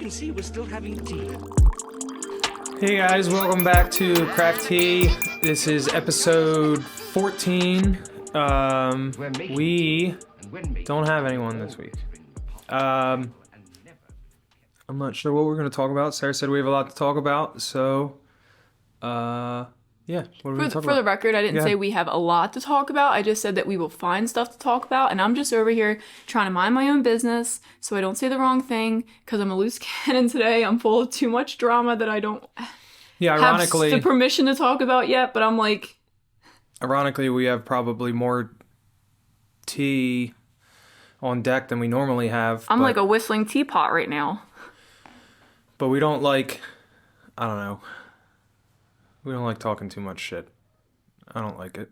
can see we're still having tea. Hey guys, welcome back to Craft Tea. This is episode 14. We don't have anyone this week. I'm not sure what we're going to talk about. Sarah said we have a lot to talk about, so yeah, what are we going to talk For about? the record, I didn't say we have a lot to talk about. I just said that we will find stuff to talk about, and I'm just over here trying to mind my own business so I don't say the wrong thing, because I'm a loose cannon today. I'm full of too much drama that I don't have the permission to talk about yet, but I'm like... Ironically, we have probably more tea on deck than we normally have. I'm like a whistling teapot right now. But we don't like... I don't know. We don't like talking too much shit. I don't like it.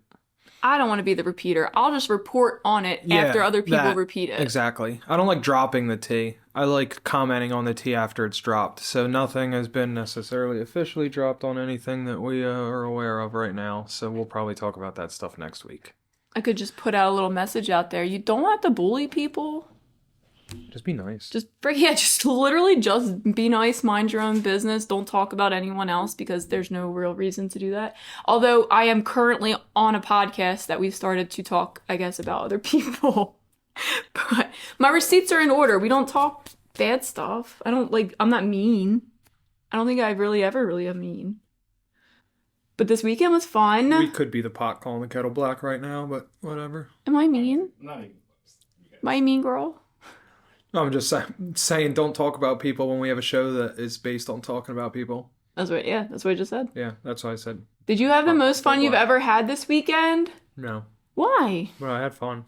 I don't want to be the repeater. I'll just report on it after other people repeat it. Exactly. I don't like dropping the tea. I like commenting on the tea after it's dropped. So nothing has been necessarily officially dropped on anything that we are aware of right now. So we'll probably talk about that stuff next week. I could just put out a little message out there. You don't have to bully people. Just be nice. Just literally just be nice, mind your own business. Don't talk about anyone else because there's no real reason to do that. Although I am currently on a podcast that we've started to talk, I guess, about other people. But my receipts are in order. We don't talk bad stuff. I'm not mean. I don't think I really ever am mean. But this weekend was fun. We could be the pot calling the kettle black right now, but whatever. Am I mean? Not even close. Am I a mean girl? No, I'm just saying don't talk about people when we have a show that is based on talking about people. That's what I just said. Yeah, that's what I said. Did you have the most fun you've ever had this weekend? No. Why? Well, I had fun.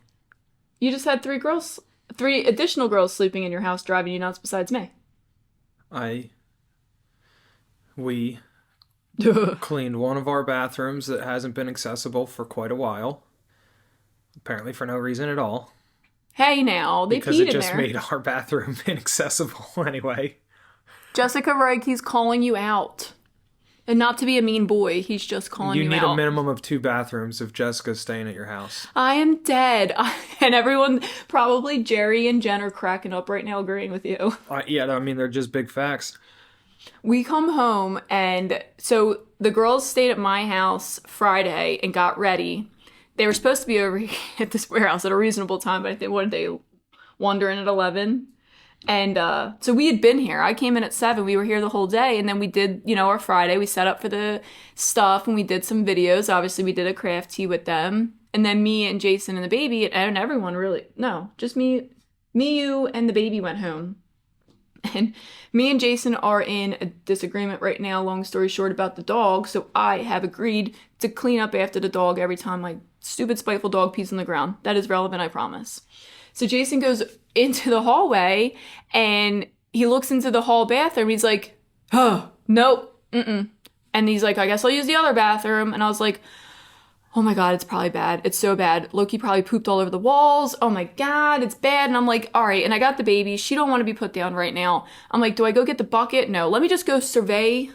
You just had three additional girls sleeping in your house driving you nuts besides me. We cleaned one of our bathrooms that hasn't been accessible for quite a while. Apparently for no reason at all. Hey now, they because peed in there. Because it just made our bathroom inaccessible anyway. Jessica Reich, he's calling you out. And not to be a mean boy, he's just calling you out. You need a minimum of 2 bathrooms if Jessica's staying at your house. I am dead. And everyone, probably Jerry and Jen are cracking up right now agreeing with you. Yeah, I mean, they're just big facts. We come home, and so the girls stayed at my house Friday and got ready. They were supposed to be over at this warehouse at a reasonable time, but I think, what did they wander in at 11? And so we had been here. I came in at 7. We were here the whole day. And then we did, our Friday. We set up for the stuff and we did some videos. Obviously, we did a craft tea with them. And then me and Jason and the baby and everyone just me, you, and the baby went home. And me and Jason are in a disagreement right now, long story short, about the dog. So I have agreed to clean up after the dog every time my stupid, spiteful dog pees on the ground. That is relevant, I promise. So Jason goes into the hallway and he looks into the hall bathroom. He's like, oh, nope, mm-mm. And he's like, I guess I'll use the other bathroom. And I was like, oh my God, it's probably bad. It's so bad. Loki probably pooped all over the walls. Oh my God, it's bad. And I'm like, all right. And I got the baby. She don't want to be put down right now. I'm like, do I go get the bucket? No, let me just go survey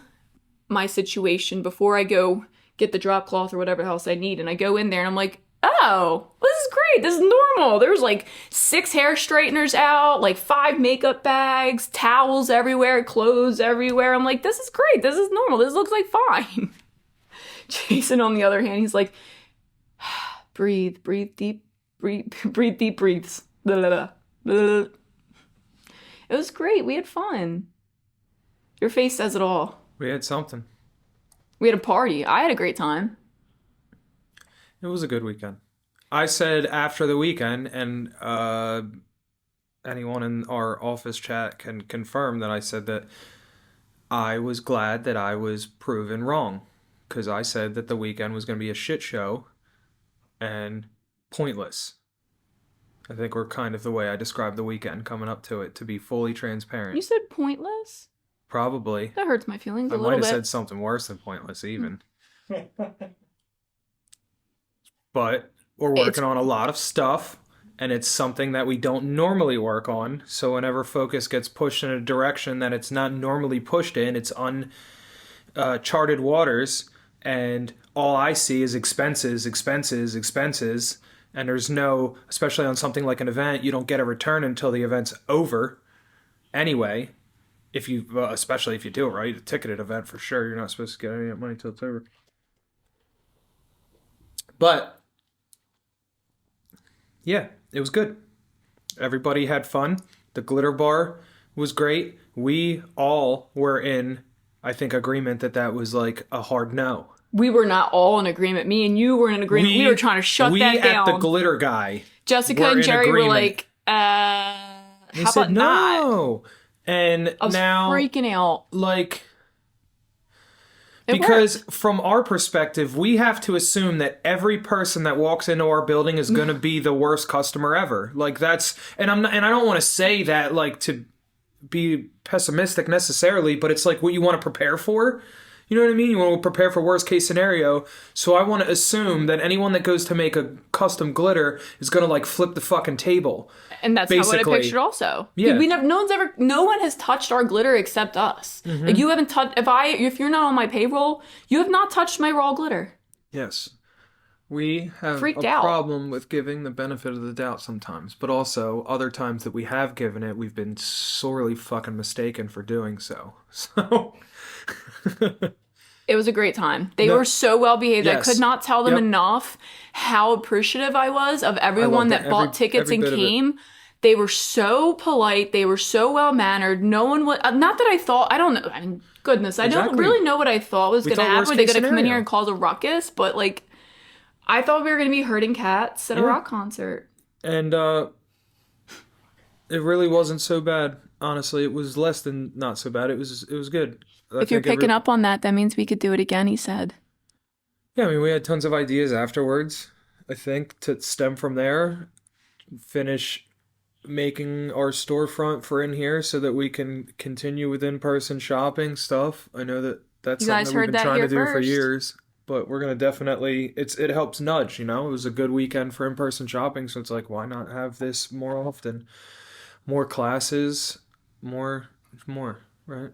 my situation before I go get the drop cloth or whatever else I need. And I go in there and I'm like, oh, this is great. This is normal. There's like 6 hair straighteners out, like 5 makeup bags, towels everywhere, clothes everywhere. I'm like, this is great. This is normal. This looks like fine. Jason, on the other hand, he's like, breathe deep breathes. Blah, blah, blah. It was great. We had fun. Your face says it all. We had something. We had a party. I had a great time. It was a good weekend. I said after the weekend, and anyone in our office chat can confirm that I said that I was glad that I was proven wrong. Because I said that the weekend was going to be a shit show and pointless. I think we're kind of the way I described the weekend coming up to it, to be fully transparent. You said pointless? Probably. That hurts my feelings a little bit. I might have said something worse than pointless even. But we're working on a lot of stuff, and it's something that we don't normally work on. So whenever focus gets pushed in a direction that it's not normally pushed in, it's uncharted waters, and all I see is expenses, and there's no, especially on something like an event, you don't get a return until the event's over anyway. If you, especially if you do it right, a ticketed event for sure, you're not supposed to get any money till it's over. But yeah, it was good. Everybody had fun. The glitter bar was great. We all were in, I think, agreement that was like a hard no. We were not all in agreement. Me and you were in agreement. We were trying to shut that down. We at the glitter guy. Jessica and Jerry were like, how about no? And I was now freaking out. Like, it because worked. from our perspective, we have to assume that every person that walks into our building is going to be the worst customer ever. Like that's, and I don't want to say that like to be pessimistic necessarily, but it's like what you want to prepare for. You know what I mean? You want to prepare for worst case scenario. So I want to assume that anyone that goes to make a custom glitter is going to like flip the fucking table. And that's how I pictured also. Yeah. No one has touched our glitter except us. Mm-hmm. Like you haven't touched, if you're not on my payroll, you have not touched my raw glitter. Yes. We have Freaked a out. problem with giving the benefit of the doubt sometimes, but also other times that we have given it, we've been sorely fucking mistaken for doing so. So it was a great time. They were so well behaved. Yes. I could not tell them enough how appreciative I was of everyone that bought tickets and came. They were so polite. They were so well mannered. No one was, not that I thought, I don't know. I mean, goodness, I don't really know what I thought was going to happen. Were they going to come in here and cause a ruckus? But like, I thought we were going to be herding cats at a rock concert. And it really wasn't so bad. Honestly, it was less than not so bad. It was good. If you're picking up on that, that means we could do it again, he said. Yeah, I mean, we had tons of ideas afterwards, I think, to stem from there. Finish making our storefront for in here so that we can continue with in-person shopping stuff. I know that's something that we've been trying to do for years. But we're going to definitely, it helps nudge, you know? It was a good weekend for in-person shopping, so it's like, why not have this more often? More classes, more, right?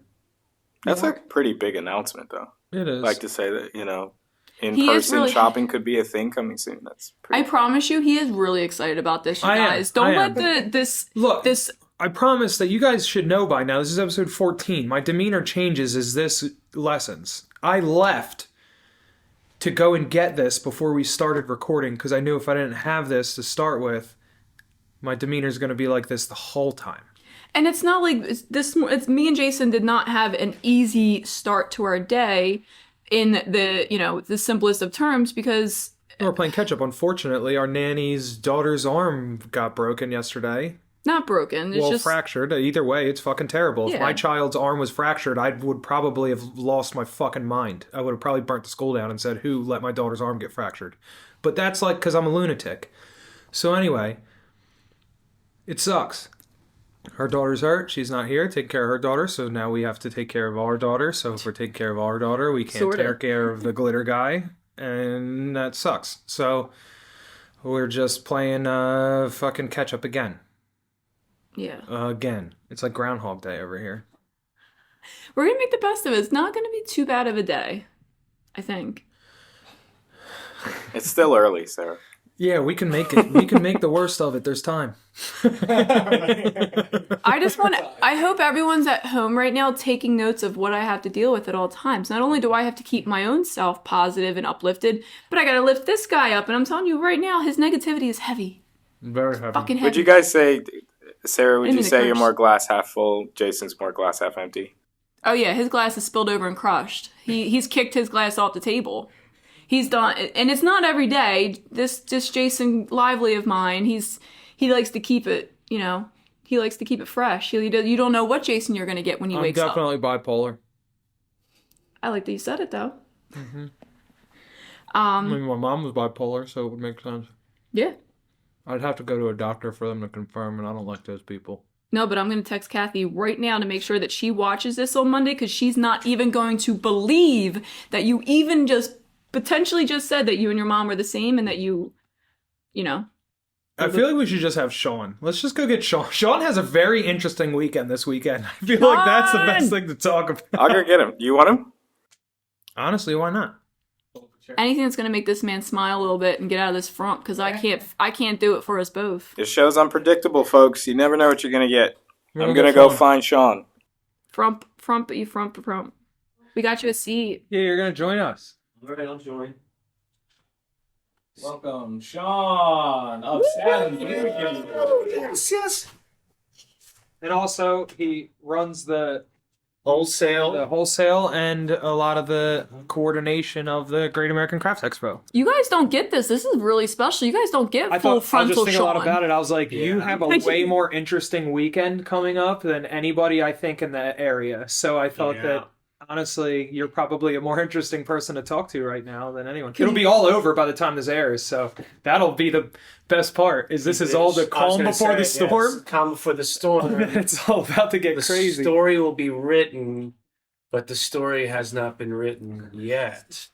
That's a pretty big announcement, though. It is. I'd like to say that, you know, in-person shopping could be a thing coming soon. I promise you, he is really excited about this, you guys. Don't let this... Look, I promise that you guys should know by now, this is episode 14. My demeanor changes as this lessens. I left to go and get this before we started recording because I knew if I didn't have this to start with, my demeanor is going to be like this the whole time. And it's not like it's me and Jason did not have an easy start to our day in the simplest of terms because we're playing catch up. Unfortunately, our nanny's daughter's arm got broken yesterday. Not broken. It's just fractured. Either way, it's fucking terrible. Yeah. If my child's arm was fractured, I would probably have lost my fucking mind. I would have probably burnt the school down and said, who let my daughter's arm get fractured? But that's like because I'm a lunatic. So anyway, it sucks. Her daughter's hurt. She's not here. Take care of her daughter. So now we have to take care of our daughter. So if we're taking care of our daughter, we can't take care of the glitter guy. And that sucks. So we're just playing fucking catch up again. Yeah. Again. It's like Groundhog Day over here. We're going to make the best of it. It's not going to be too bad of a day, I think. It's still early, Sarah. Yeah, we can make it. We can make the worst of it. There's time. I hope everyone's at home right now taking notes of what I have to deal with at all times. Not only do I have to keep my own self positive and uplifted, but I got to lift this guy up. And I'm telling you right now, his negativity is heavy. Very heavy. Fucking heavy. Would you guys say, Sarah, would you say you're more glass half full, Jason's more glass half empty? Oh yeah, his glass is spilled over and crushed. He's kicked his glass off the table. He's done, and it's not every day. This Jason Lively of mine, he likes to keep it, he likes to keep it fresh. You don't know what Jason you're going to get when he wakes up. I'm definitely bipolar. I like that you said it, though. Mm-hmm. I mean, my mom was bipolar, so it would make sense. Yeah. I'd have to go to a doctor for them to confirm, and I don't like those people. No, but I'm going to text Kathy right now to make sure that she watches this on Monday, because she's not even going to believe that you even just potentially just said that you and your mom are the same and that you know. I feel like we should just have Sean. Let's just go get Sean. Sean has a very interesting weekend this weekend. I feel like that's the best thing to talk about. I'll go get him. You want him? Honestly, why not? Anything that's going to make this man smile a little bit and get out of this front, because I can't do it for us both. This show's unpredictable, folks. You never know what you're going to get. I'm going to go find Sean. Frump. We got you a seat. Yeah, you're gonna join us. All right, I'll join. Welcome, Sean. Yes. And also, he runs the Wholesale. Wholesale and a lot of the coordination of the Great American Craft Expo. You guys don't get this. This is really special. You guys don't get full frontal I was just thinking Sean. a lot about it. I was like, you have a way more interesting weekend coming up than anybody I think in that area. So I thought that, honestly, you're probably a more interesting person to talk to right now than anyone. It'll be all over by the time this airs, so that'll be the best part. This is all the calm before the storm. Yes, calm before the storm. It's all about to get crazy. The story will be written, but the story has not been written yet.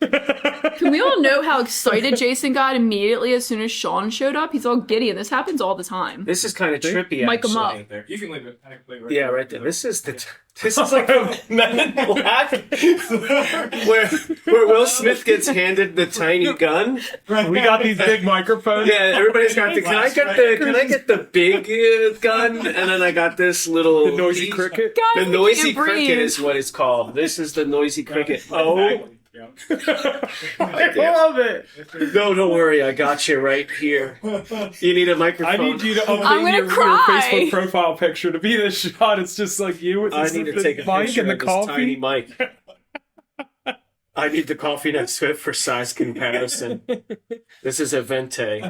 Can we all know how excited Jason got immediately as soon as Sean showed up? He's all giddy, and this happens all the time. This is kind of trippy, Mic him up. You can leave it. Yeah, right there. This is like a Men in Black, where Will Smith gets handed the tiny gun. We got these big microphones. Yeah, everybody's got the. Can I get the big gun? And then I got this little The noisy cricket. God, The we noisy can't breathe. cricket is what it's called. This is the noisy cricket. Oh, I love it. no, don't worry. I got you right here. You need a microphone. I need you to I'm update gonna your cry. Facebook profile picture to be this shot. It's just like you with I this, need to this take a mic picture and the of this tiny coffee. mic. I need the coffee next to it for size comparison. This is a Venti.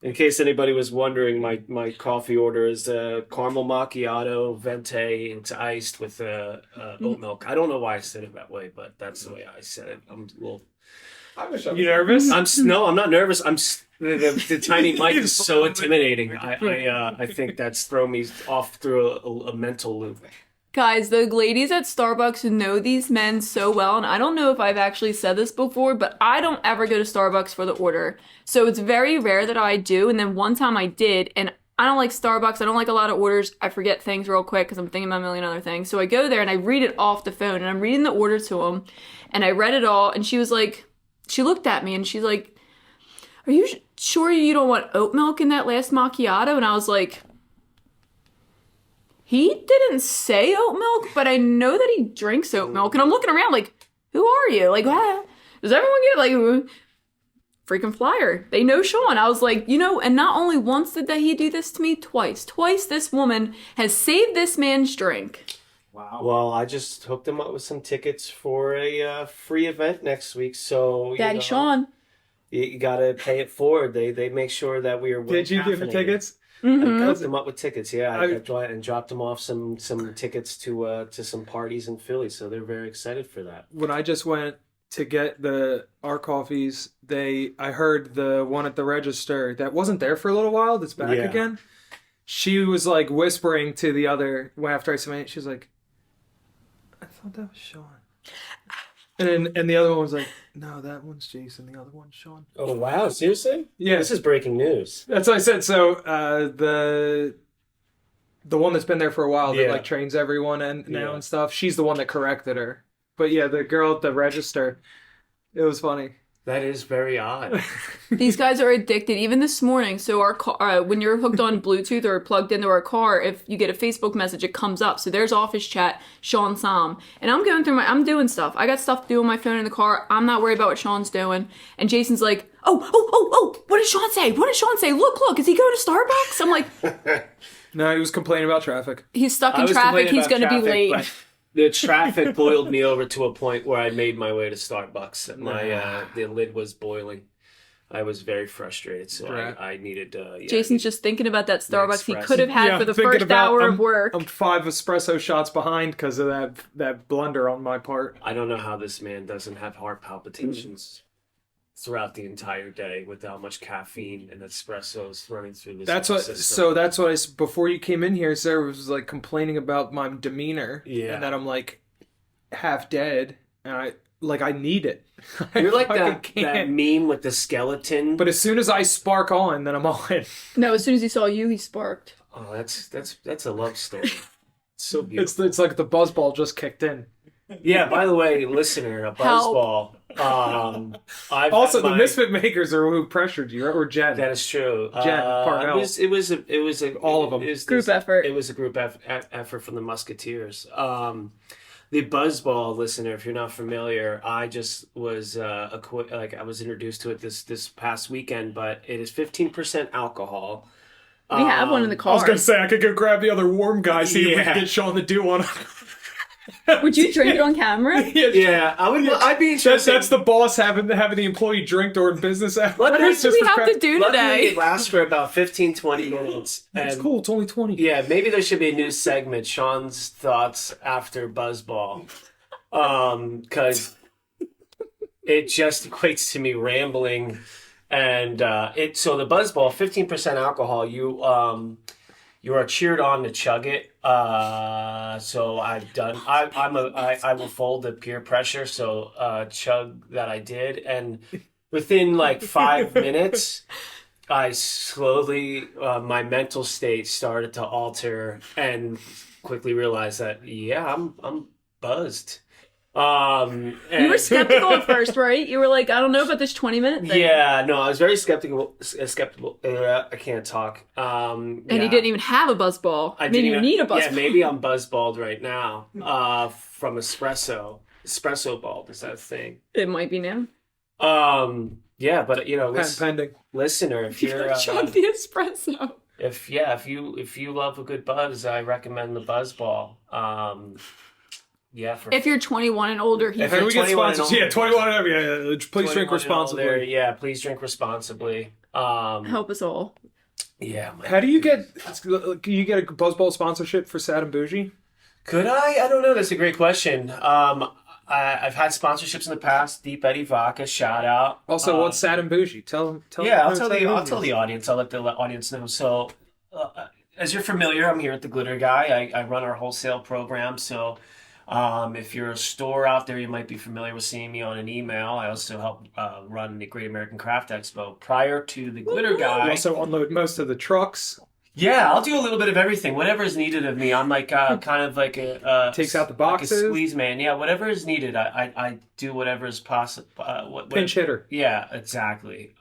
In case anybody was wondering, my coffee order is a caramel macchiato Venti. It's iced with oat milk. I don't know why I said it that way, but that's the way I said it. I'm a little. You nervous? No, I'm not nervous. The tiny mic is so intimidating. I think that's thrown me off through a mental loop. Guys, the ladies at Starbucks know these men so well, and I don't know if I've actually said this before, but I don't ever go to Starbucks for the order. So it's very rare that I do, and then one time I did, and I don't like Starbucks. I don't like a lot of orders. I forget things real quick because I'm thinking about a million other things. So I go there, and I read it off the phone, and I'm reading the order to him, and I read it all, and she was like, she looked at me, and she's like, are you sure you don't want oat milk in that last macchiato? And I was like, he didn't say oat milk, but I know that he drinks oat milk. And I'm looking around like, who are you? Like, what? Does everyone get like freaking flyer? They know Sean. I was like, and not only once did he do this to me, twice. Twice this woman has saved this man's drink. Wow. Well, I just hooked him up with some tickets for a free event next week. So, Daddy Sean. You got to pay it forward. They make sure that we are. Did you give him tickets? I hooked them up with tickets. Yeah, I dropped them off some tickets to some parties in Philly. So they're very excited for that. When I just went to get our coffees, I heard the one at the register that wasn't there for a little while. That's back again. She was like whispering to the other after I submitted. She was like, "I thought that was Sean." And the other one was like, no, that one's Jason. The other one's Sean. Oh wow! Seriously? Yeah, this is breaking news. That's what I said. So the one that's been there for a while that like trains everyone now and stuff. She's the one that corrected her. But yeah, the girl at the register, it was funny. That is very odd. These guys are addicted. Even this morning, so our car, when you're hooked on Bluetooth or plugged into our car, if you get a Facebook message, it comes up. So there's office chat, Sean Salm. And I'm going through I'm doing stuff. I got stuff to do on my phone in the car. I'm not worried about what Sean's doing. And Jason's like, oh, what did Sean say? What did Sean say? Look, is he going to Starbucks? I'm like... No, he was complaining about traffic. He's stuck in traffic. He's going to be late. The traffic boiled me over to a point where I made my way to Starbucks. The lid was boiling. I was very frustrated, so I needed. Jason's just thinking about that Starbucks he could have had for the first hour of work. I'm 5 espresso shots behind because of that blunder on my part. I don't know how this man doesn't have heart palpitations throughout the entire day with how much caffeine and espressos running through this system. So that's what before you came in here, Sarah was like complaining about my demeanor. Yeah. And that I'm like half dead and I need it. You're like that meme with the skeleton. But as soon as I spark on, then I'm all in. No, as soon as he saw you, he sparked. Oh, that's a love story. It's so beautiful. It's like the buzzball just kicked in. Yeah, by the way, listener, a buzzball Also, the misfit makers are who pressured you, right? Or Jen. That is true. Jen Parnell. It was all of them. Group effort. It was a group effort from the Musketeers. The Buzzball, listener, if you're not familiar, I just was I was introduced to it this past weekend, but it is 15% alcohol. We have one in the car. I was gonna say I could go grab the other warm guy, see if we can get Sean to do one. Would you drink it on camera? Yeah, I'd be interested. That's the boss having the employee drink during business hours. What else do we have to do today? It lasts for about 15-20 minutes. It's cool. It's only 20. Yeah, maybe there should be a new segment, Sean's thoughts after Buzzball. Because it just equates to me rambling. And so the Buzzball, 15% alcohol, you are cheered on to chug it. So I will fold the peer pressure. So chug that I did, and within like 5 minutes, I slowly my mental state started to alter, and quickly realized that I'm buzzed. You were skeptical at first, right? You were like, I don't know about this 20-minute thing. Yeah, no, I was very skeptical. I can't talk. And you didn't even have a buzzball. Maybe you need a buzzball. Yeah, maybe I'm buzzballed right now. From espresso ball. Is that a thing? It might be now. Yeah, but Pending. Listener, if you're chug the espresso. If you love a good buzz, I recommend the Buzzball. Yeah, if you're 21 and older, if we get sponsors, 21 and over, please drink responsibly. Please drink responsibly. Help us all. Yeah. How do you get a Buzzball sponsorship for Sad and Boujee? Could I? I don't know. That's a great question. I've had sponsorships in the past. Deep Eddy Vodka, shout out. Also, what's Sad and Boujee? Tell. Yeah, I'll tell the audience. I'll let the audience know. So, as you're familiar, I'm here at the Glitter Guy. I run our wholesale program. So, if you're a store out there, you might be familiar with seeing me on an email. I also help run the Great American Craft Expo. Prior to the Glitter Guy, you also unload most of the trucks. Yeah, I'll do a little bit of everything. Whatever is needed of me. I'm like kind of like a takes out the boxes, like a squeeze man. Yeah, whatever is needed, I do whatever is possible. Pinch hitter. Yeah, exactly.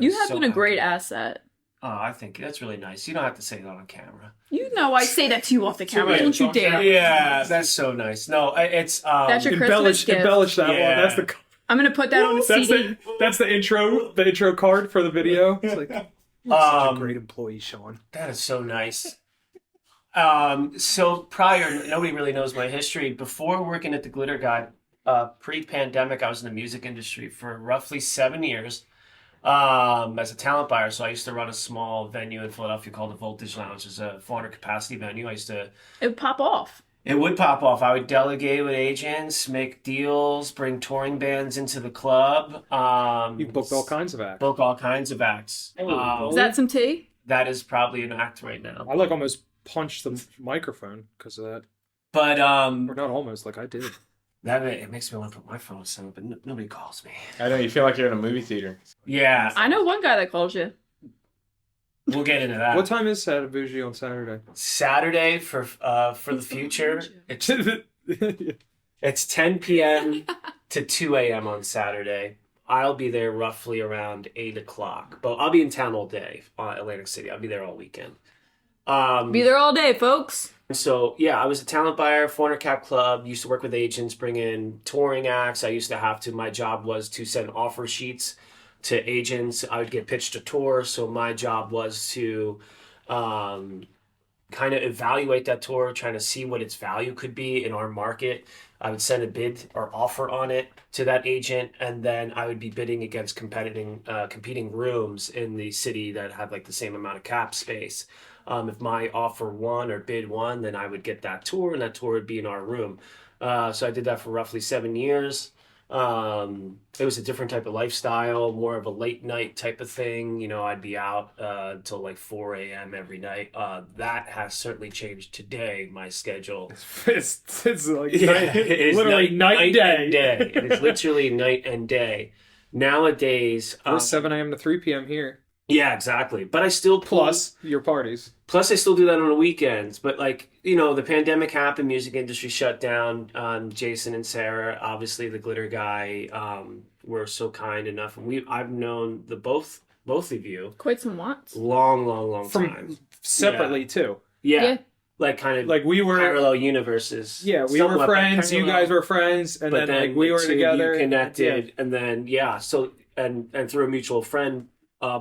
You have been a great asset. Oh, I think that's really nice. You don't have to say that on camera. You know I say that to you off the camera. Don't you dare. Yeah, that's so nice. No, it's that's your Christmas gift. Embellish that one. That's the. I'm gonna put that on the CD. That's the intro card for the video. It's like you're such a great employee, Sean. That is so nice. So prior, nobody really knows my history. Before working at the Glitter Guy, pre-pandemic, I was in the music industry for roughly 7 years. As a talent buyer, so I used to run a small venue in Philadelphia called the Voltage Lounge. It's a 400 capacity venue. It would pop off. It would pop off. I would delegate with agents, make deals, bring touring bands into the club. You booked all kinds of acts. Book all kinds of acts. Is that some tea? That is probably an act right now. I almost punched the microphone because of that. But or not almost, like I did. It makes me want to put my phone aside, but nobody calls me. I know, you feel like you're in a movie theater. Yeah. I know one guy that calls you. We'll get into that. What time is Sad and Boujee on Saturday? Saturday for the future. It's 10 p.m. to 2 a.m. on Saturday. I'll be there roughly around 8 o'clock. But I'll be in town all day, Atlantic City. I'll be there all weekend. Be there all day, folks. So, yeah, I was a talent buyer, 400 cap club, used to work with agents, bring in touring acts. I used to have to, my job was to send offer sheets to agents. I would get pitched a tour. So my job was to kind of evaluate that tour, trying to see what its value could be in our market. I would send a bid or offer on it to that agent, and then I would be bidding against competing rooms in the city that had like the same amount of cap space. If my offer won or bid won, then I would get that tour, and that tour would be in our room. So I did that for roughly 7 years. It was a different type of lifestyle, more of a late night type of thing. You know, I'd be out till like 4 a.m. every night. That has certainly changed today, my schedule. It's like literally night and day. It is literally night and day. Nowadays... It's 7 a.m. to 3 p.m. here. Yeah, exactly. But I still Plus your parties. Plus, I still do that on the weekends. But like, the pandemic happened, music industry shut down. Jason and Sarah, obviously the glitter guy, were so kind enough, and I've known the both of you Quite some watts. long time. Separately too. Yeah. Like kind of like we were parallel universes. Yeah, we were friends. You guys were friends, and then like we were together, connected, and then so and through a mutual friend.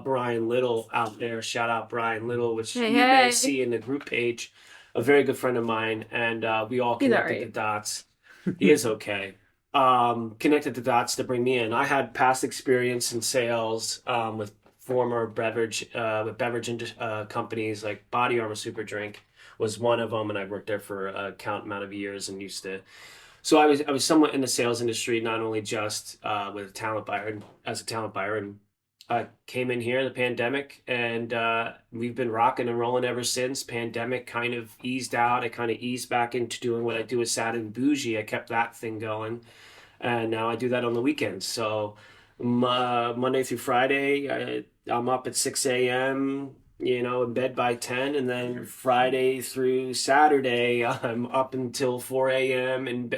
Brian Little out there. Shout out Brian Little, which you may see in the group page. A very good friend of mine, and we all connected the dots. He is okay. Connected the dots to bring me in. I had past experience in sales with former beverage companies like Body Armor Super Drink was one of them, and I worked there for a count amount of years and used to. So I was somewhat in the sales industry, not only just with a talent buyer and I came in here, the pandemic, and we've been rocking and rolling ever since. Pandemic kind of eased out. I kind of eased back into doing what I do with Sad and Boujee. I kept that thing going, and now I do that on the weekends. So Monday through Friday, I'm up at 6 a.m., in bed by 10, and then Friday through Saturday, I'm up until 4 a.m. and,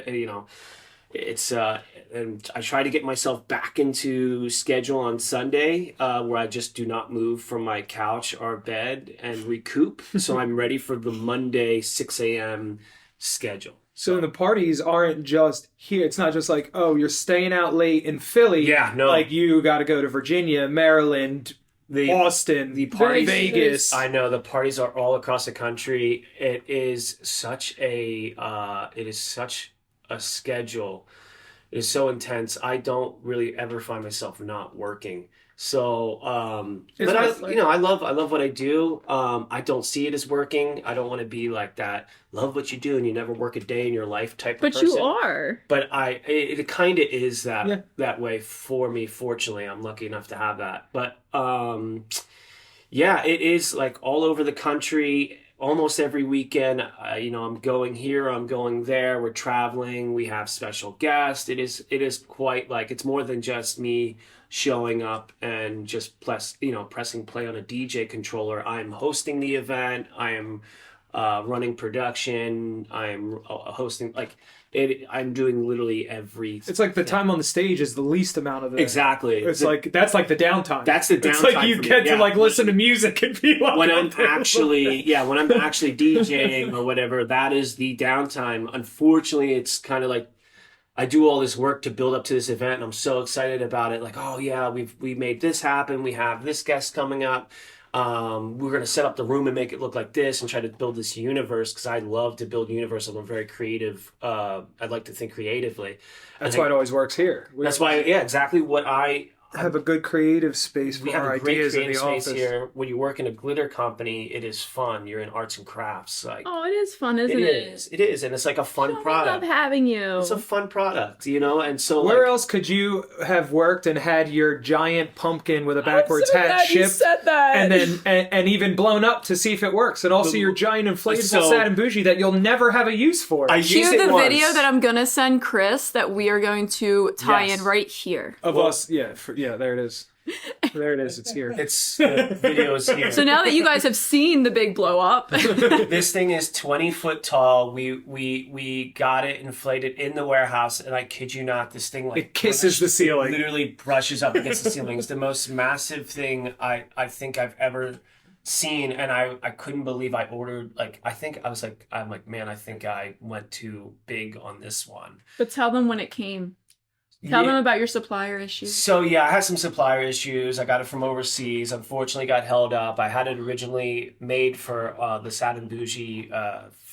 it's and I try to get myself back into schedule on Sunday where I just do not move from my couch or bed and recoup. So I'm ready for the Monday 6 a.m. schedule. So the parties aren't just here. It's not just like, oh, you're staying out late in Philly. Yeah, no. Like you got to go to Virginia, Maryland, Boston, the parties, Vegas. I know the parties are all across the country. It is such a schedule. It is so intense. I don't really ever find myself not working. So, but I love what I do. I don't see it as working. I don't want to be like that. Love what you do and you never work a day in your life type of person. But you are. But it kind of is that way for me. Fortunately, I'm lucky enough to have that. But, it is like all over the country. Almost every weekend, I'm going here, I'm going there, we're traveling, we have special guests. It is quite like, it's more than just me showing up and just pressing play on a DJ controller. I'm hosting the event, I am running production, I'm hosting, I'm doing literally everything. It's like the time on the stage is the least amount of it. Exactly. It's like that's like the downtime. That's the downtime. It's like you get to listen to music and be like when I'm actually DJing or whatever, that is the downtime. Unfortunately, it's kind of like I do all this work to build up to this event and I'm so excited about it. Like, oh yeah, we made this happen. We have this guest coming up. We're going to set up the room and make it look like this and try to build this universe because I love to build universe. I'm very creative. I'd like to think creatively. That's why it always works here. That's why, exactly what I have a good creative space for our ideas in the office. Here. When you work in a glitter company, it is fun. You're in arts and crafts. It is fun, isn't it? It is, and it's like a fun product. I love having you. It's a fun product, and so where else could you have worked and had your giant pumpkin with a backwards hat shipped, said that. and then and even blown up to see if it works, and also your giant inflatable Sad and Boujee that you'll never have a use for. Cue the video that I'm gonna send Chris that we are going to tie in right here of us. Yeah, there it is. There it is. It's here. It's the video is here. So now that you guys have seen the big blow up, this thing is 20 foot tall. We got it inflated in the warehouse, and I kid you not, this thing it kisses the ceiling. Literally brushes up against the ceiling. It's the most massive thing I think I've ever seen, and I couldn't believe I ordered. I'm like, man, I think I went too big on this one. But tell them when it came. Tell them about your supplier issues. So I had some supplier issues. I got it from overseas. Unfortunately, got held up. I had it originally made for the Sad and Boujee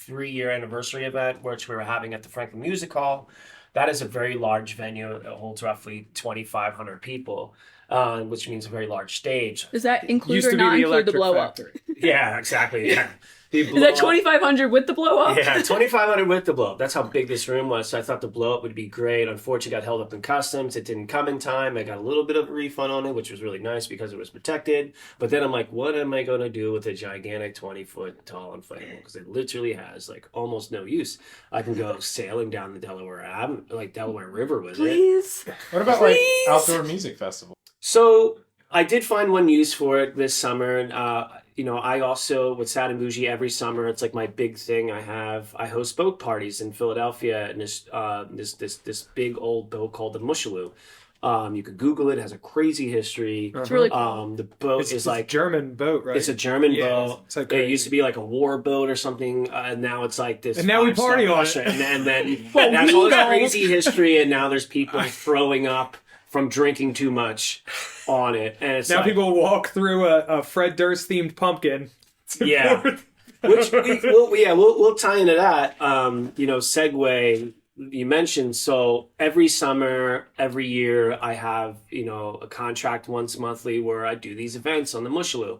3-year anniversary event, which we were having at the Franklin Music Hall. That is a very large venue. It holds roughly 2,500 people, which means a very large stage. Does that include or not include the blow up? Yeah, exactly. Yeah. Is that 2,500 with the blow up? Yeah, 2,500 with the blow up. That's how big this room was. So I thought the blow up would be great. Unfortunately, got held up in customs. It didn't come in time. I got a little bit of a refund on it, which was really nice because it was protected. But then I'm like, what am I going to do with a gigantic 20-foot tall inflatable? Because it literally has almost no use. I can go sailing down the Delaware River with it. Please. What about outdoor music festival? So I did find one use for it this summer. And, I also, with Sad and Boujee, every summer, it's like my big thing. I host boat parties in Philadelphia, and this big old boat called the Mushaloo. You could Google it. It has a crazy history. It's really cool. The boat It's is like a German boat, right? it's a German Yeah, boat. it's like It used to be like a war boat or something, and now it's like this. And now we party on it. And then it has all this crazy history, and now there's people throwing up from drinking too much on it, and it's now like, people walk through a Fred Durst themed pumpkin. Yeah. Which we'll tie into that. Segue you mentioned. So every summer, every year, I have a contract once monthly where I do these events on the Mushaloo.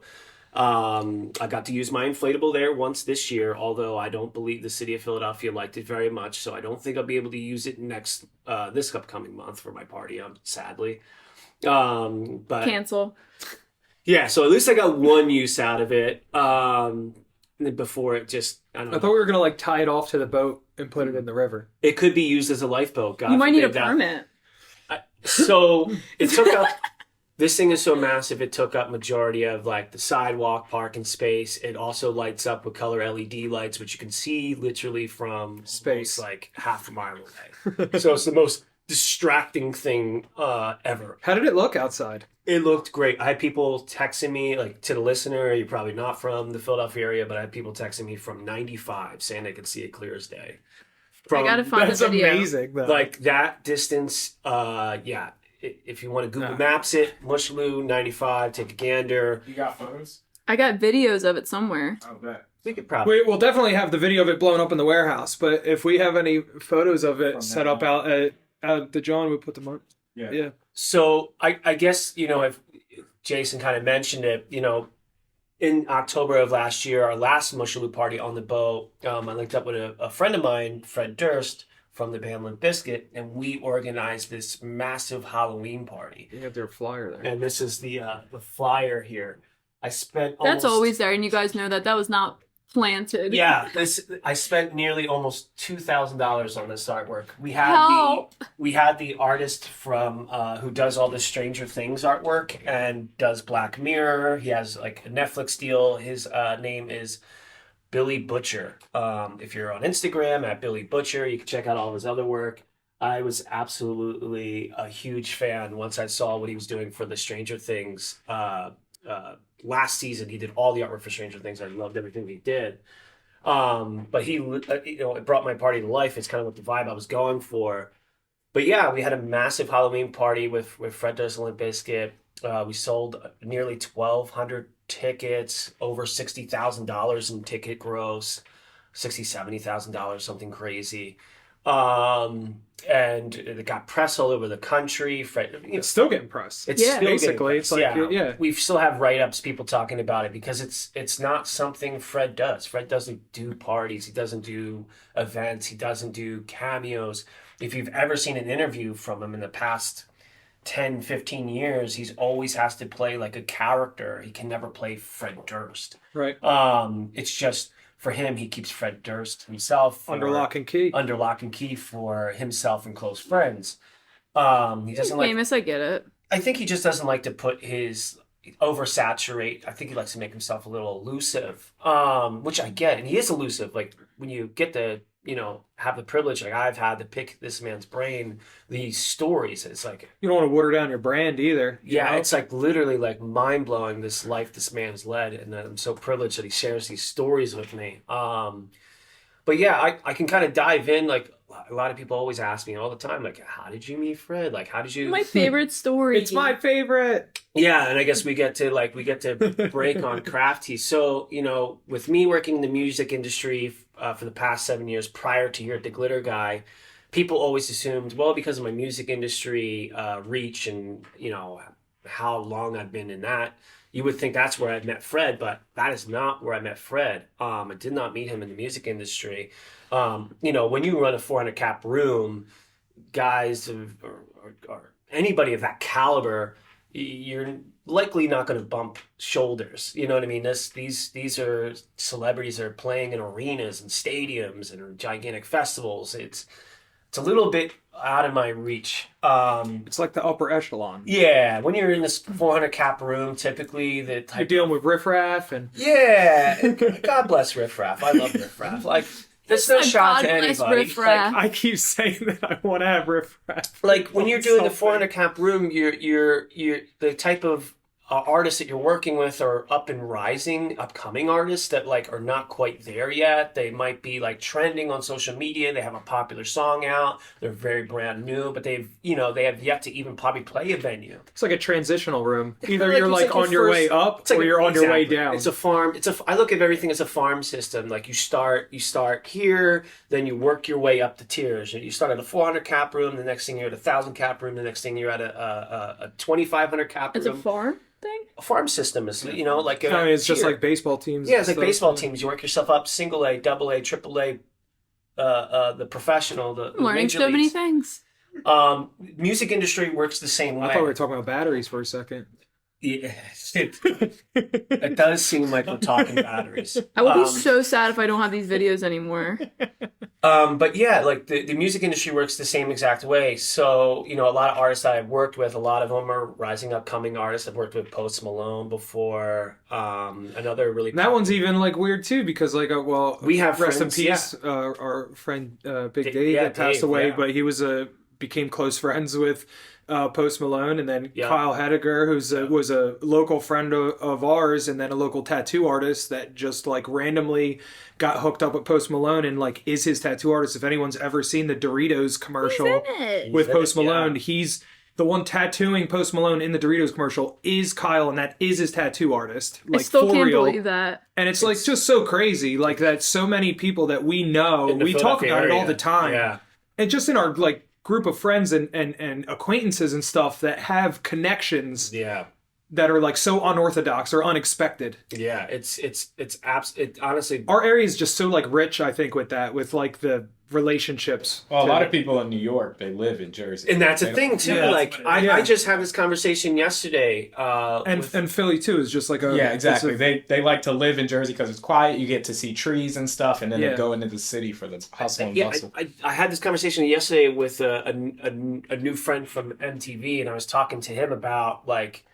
I got to use my inflatable there once this year, although I don't believe the city of Philadelphia liked it very much. So I don't think I'll be able to use it this upcoming month for my party. Sadly, but Cancel. yeah. So at least I got one use out of it. Before it just, I don't know. I thought we were gonna like tie it off to the boat and put it in the river. It could be used as a lifeboat. God You might need a forbid that. permit. So it took up. This thing is so massive. It took up majority of like the sidewalk, parking space. It also lights up with color LED lights, which you can see literally from Space. like half a mile away. So it's the most distracting thing ever. How did it look outside? It looked great. I had people texting me, like to the listener, you're probably not from the Philadelphia area, but I had people texting me from 95 saying they could see it clear as day. I gotta find That's the video. amazing, though. Like that distance, yeah. If you want to Google Maps it, Mushaloo 95, take a gander. You got photos? I got videos of it somewhere. I'll bet. We could probably. We'll definitely have the video of it blowing up in the warehouse, but if we have any photos of it From set that up out at the John, we put them on. Yeah. So I guess, if Jason kind of mentioned it, in October of last year, our last Mushaloo party on the boat, I linked up with a friend of mine, Fred Durst, from the band Limp Bizkit, and we organized this massive Halloween party. You have their flyer there. And this is the flyer here. I spent That's always there, and you guys know that was not planted. Yeah, I spent nearly almost $2,000 on this artwork. We had the artist from who does all this Stranger Things artwork and does Black Mirror. He has like a Netflix deal. His name is Billy Butcher. If you're on Instagram at Billy Butcher, you can check out all of his other work. I was absolutely a huge fan once I saw what he was doing for the Stranger Things. Last season, he did all the artwork for Stranger Things. I loved everything he did. But he, it brought my party to life. It's kind of what the vibe I was going for. But yeah, we had a massive Halloween party with Fred Durst and Limp Bizkit. We sold nearly 1,200 tickets, over $60,000 in ticket gross, $70,000, something crazy. And it got press all over the country. It's still getting press. It's still basically. It's like we still have write-ups, people talking about it because it's not something Fred does. Fred doesn't do parties. He doesn't do events. He doesn't do cameos. If you've ever seen an interview from him in the past 10, 15 years, he's always has to play like a character. He can never play Fred Durst. Right. It's just for him, he keeps Fred Durst himself under lock and key. Under lock and key for himself and close friends. He doesn't like. Famous, I get it. I think he just doesn't like to put his oversaturate. I think he likes to make himself a little elusive, which I get, and he is elusive. Like when you get to have the privilege, like I've had to pick this man's brain, these stories. It's like you don't want to water down your brand either. Yeah, it's like literally like mind blowing this life this man's led, and I'm so privileged that he shares these stories with me. But yeah, I can kind of dive in. Like a lot of people always ask me all the time, like, how did you meet Fred? Like, how did you? My favorite story. It's my favorite. Yeah, and I guess we get to break on crafty. So with me working in the music industry for the past 7 years prior to here at the Glitter Guy, people always assumed, well, because of my music industry reach and how long I've been in that, you would think that's where I met Fred, but that is not where I met Fred. I did not meet him in the music industry. When you run a 400 cap room, guys or anybody of that caliber, you're likely not going to bump shoulders. You know what I mean? These are celebrities that are playing in arenas and stadiums and gigantic festivals. it's a little bit out of my reach. It's like the upper echelon. Yeah, when you're in this 400 cap room, typically you're dealing with riffraff and God bless riffraff. I love riffraff. Like, there's no shot to anybody. Like, I keep saying that I want to have riffraff. Like when you're doing the 400 cap room, you're the type of artists that you're working with are up and rising, upcoming artists that like are not quite there yet. They might be like trending on social media. They have a popular song out. They're very brand new, but they have yet to even probably play a venue. It's like a transitional room. Either you're like on your way up or you're on your way down. It's a farm. I look at everything as a farm system. Like you start here, then you work your way up the tiers. You start at a 400 cap room. The next thing you're at a 1,000 cap room. The next thing you're at a 2,500 cap room. It's a farm thing? A farm system is, like it's just like baseball teams. Yeah, it's like baseball teams. You work yourself up, single A, double A, triple A, the professional, the learning so many things. Music industry works the same way. I thought we were talking about batteries for a second. Yeah, it does seem like we're talking batteries. I will be so sad if I don't have these videos anymore. But yeah, like the music industry works the same exact way. So, a lot of artists that I've worked with, a lot of them are rising upcoming artists. I've worked with Post Malone before. Another really that one's even like weird too because like we have rest friends, in peace. Our friend Big Dave that passed away, but he became close friends with Post Malone, and then Kyle Hediger, was a local friend of ours, and then a local tattoo artist that just like randomly got hooked up with Post Malone and like is his tattoo artist. If anyone's ever seen the Doritos commercial with Post Malone, he's the one tattooing Post Malone in the Doritos commercial is Kyle, and that is his tattoo artist. Like, I still for can't real. believe that. And it's like just so crazy, like that so many people that we know, we talk about it all the time. Yeah. And just in our like group of friends and acquaintances and stuff that have connections that are like so unorthodox or unexpected. Yeah, it's honestly, our area is just so like rich, I think, with that, with like the relationships. Well, a lot of people in New York, they live in Jersey. And that's a thing too. I just had this conversation yesterday. And Philly too is just like exactly. They like to live in Jersey because it's quiet. You get to see trees and stuff, and then they go into the city for the hustle and bustle. I had this conversation yesterday with a new friend from MTV, and I was talking to him about like,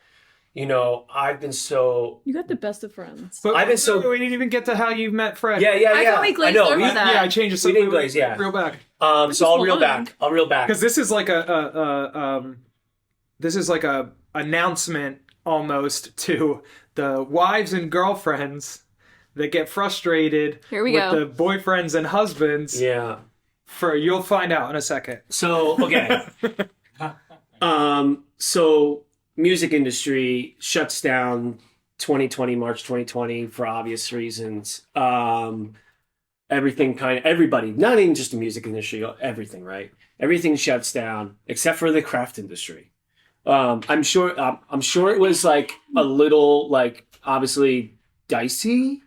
I've been so... You got the best of friends. But I've been so... We didn't even get to how you met Fred. Yeah. I thought we glazed over that. Yeah, I changed it. We didn't glaze, Reel back. So I'll reel back. Because this is like a announcement almost to the wives and girlfriends that get frustrated with the boyfriends and husbands. Yeah. You'll find out in a second. So, okay. So... music industry shuts down March 2020 for obvious reasons. Everybody, not even just the music industry, everything, right? Everything shuts down except for the craft industry. I'm sure it was like a little like obviously dicey,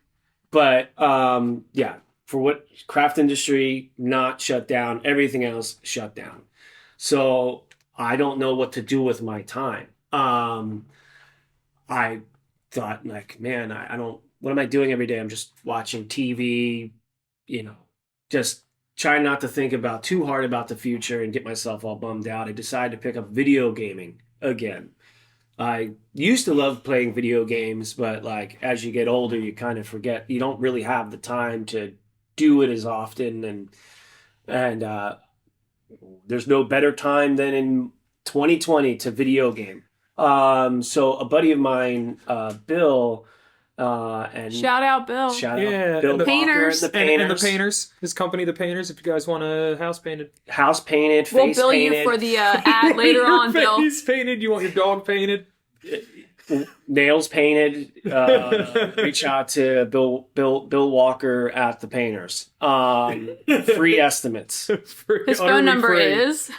but for what craft industry not shut down, everything else shut down. So I don't know what to do with my time. I thought like, man, I don't, what am I doing every day? I'm just watching TV, just trying not to think about too hard about the future and get myself all bummed out. I decided to pick up video gaming again. I used to love playing video games, but like as you get older, you kind of forget, you don't really have the time to do it as often. And there's no better time than in 2020 to video game. So a buddy of mine, Bill, and shout out Bill. Bill the Painters. And the Painters. His company, the Painters. If you guys want a house painted, face painted. We'll bill you for the ad later on, Bill. Face painted. You want your dog painted? Nails painted. Reach out to Bill Walker at the Painters. Free estimates. His phone number is.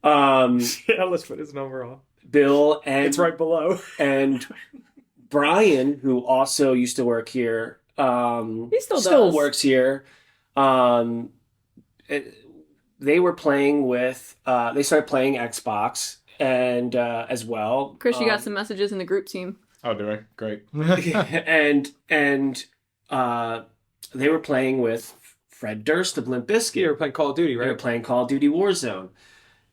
Let's put his number on. Bill and it's right below. And Brian, who also used to work here, he still works here. They were playing with. They started playing Xbox and as well. Chris, you got some messages in the group team. Oh, do I? Great. and they were playing with Fred Durst of Limp Bizkit. You were playing Call of Duty, right? They were playing Call of Duty Warzone.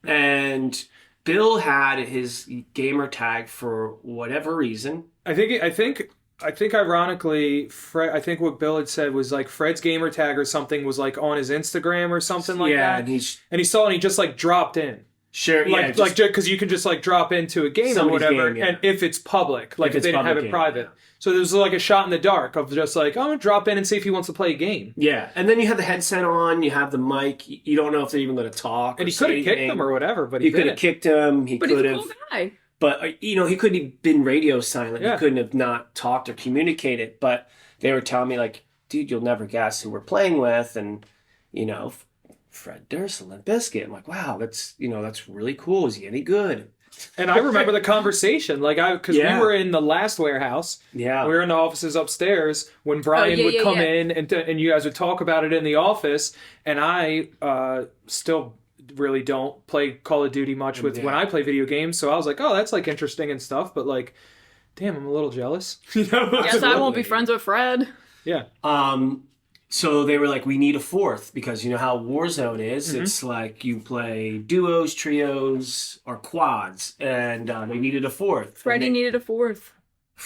And Bill had his gamer tag for whatever reason. I think ironically, Fred. I think what Bill had said was like Fred's gamer tag or something was like on his Instagram or something like that. And he saw it and he just like dropped in. Sure, like because you can just like drop into a game or whatever, game, yeah. and if it's public, like if they didn't have it private. Yeah. So there was like a shot in the dark of just like, I'm gonna drop in and see if he wants to play a game. Yeah, and then you have the headset on, you have the mic, you don't know if they're even going to talk. And he could have kicked him or whatever, but he could have kicked him. But he's a cool guy. But he couldn't have been radio silent. Yeah. He couldn't have not talked or communicated. But they were telling me like, dude, you'll never guess who we're playing with, and Fred Durst, Limp Bizkit. I'm like, wow, that's really cool. Is he any good? And I remember the conversation, because we were in the last warehouse. Yeah, we were in the offices upstairs when Brian would come in, and you guys would talk about it in the office. And I still really don't play Call of Duty much when I play video games. So I was like, oh, that's like interesting and stuff. But like, damn, I'm a little jealous. Yes, I won't be friends with Fred. Yeah. So they were like, we need a fourth, because you know how Warzone is. Mm-hmm. It's like you play duos, trios, or quads, and they needed a fourth. Freddie needed a fourth.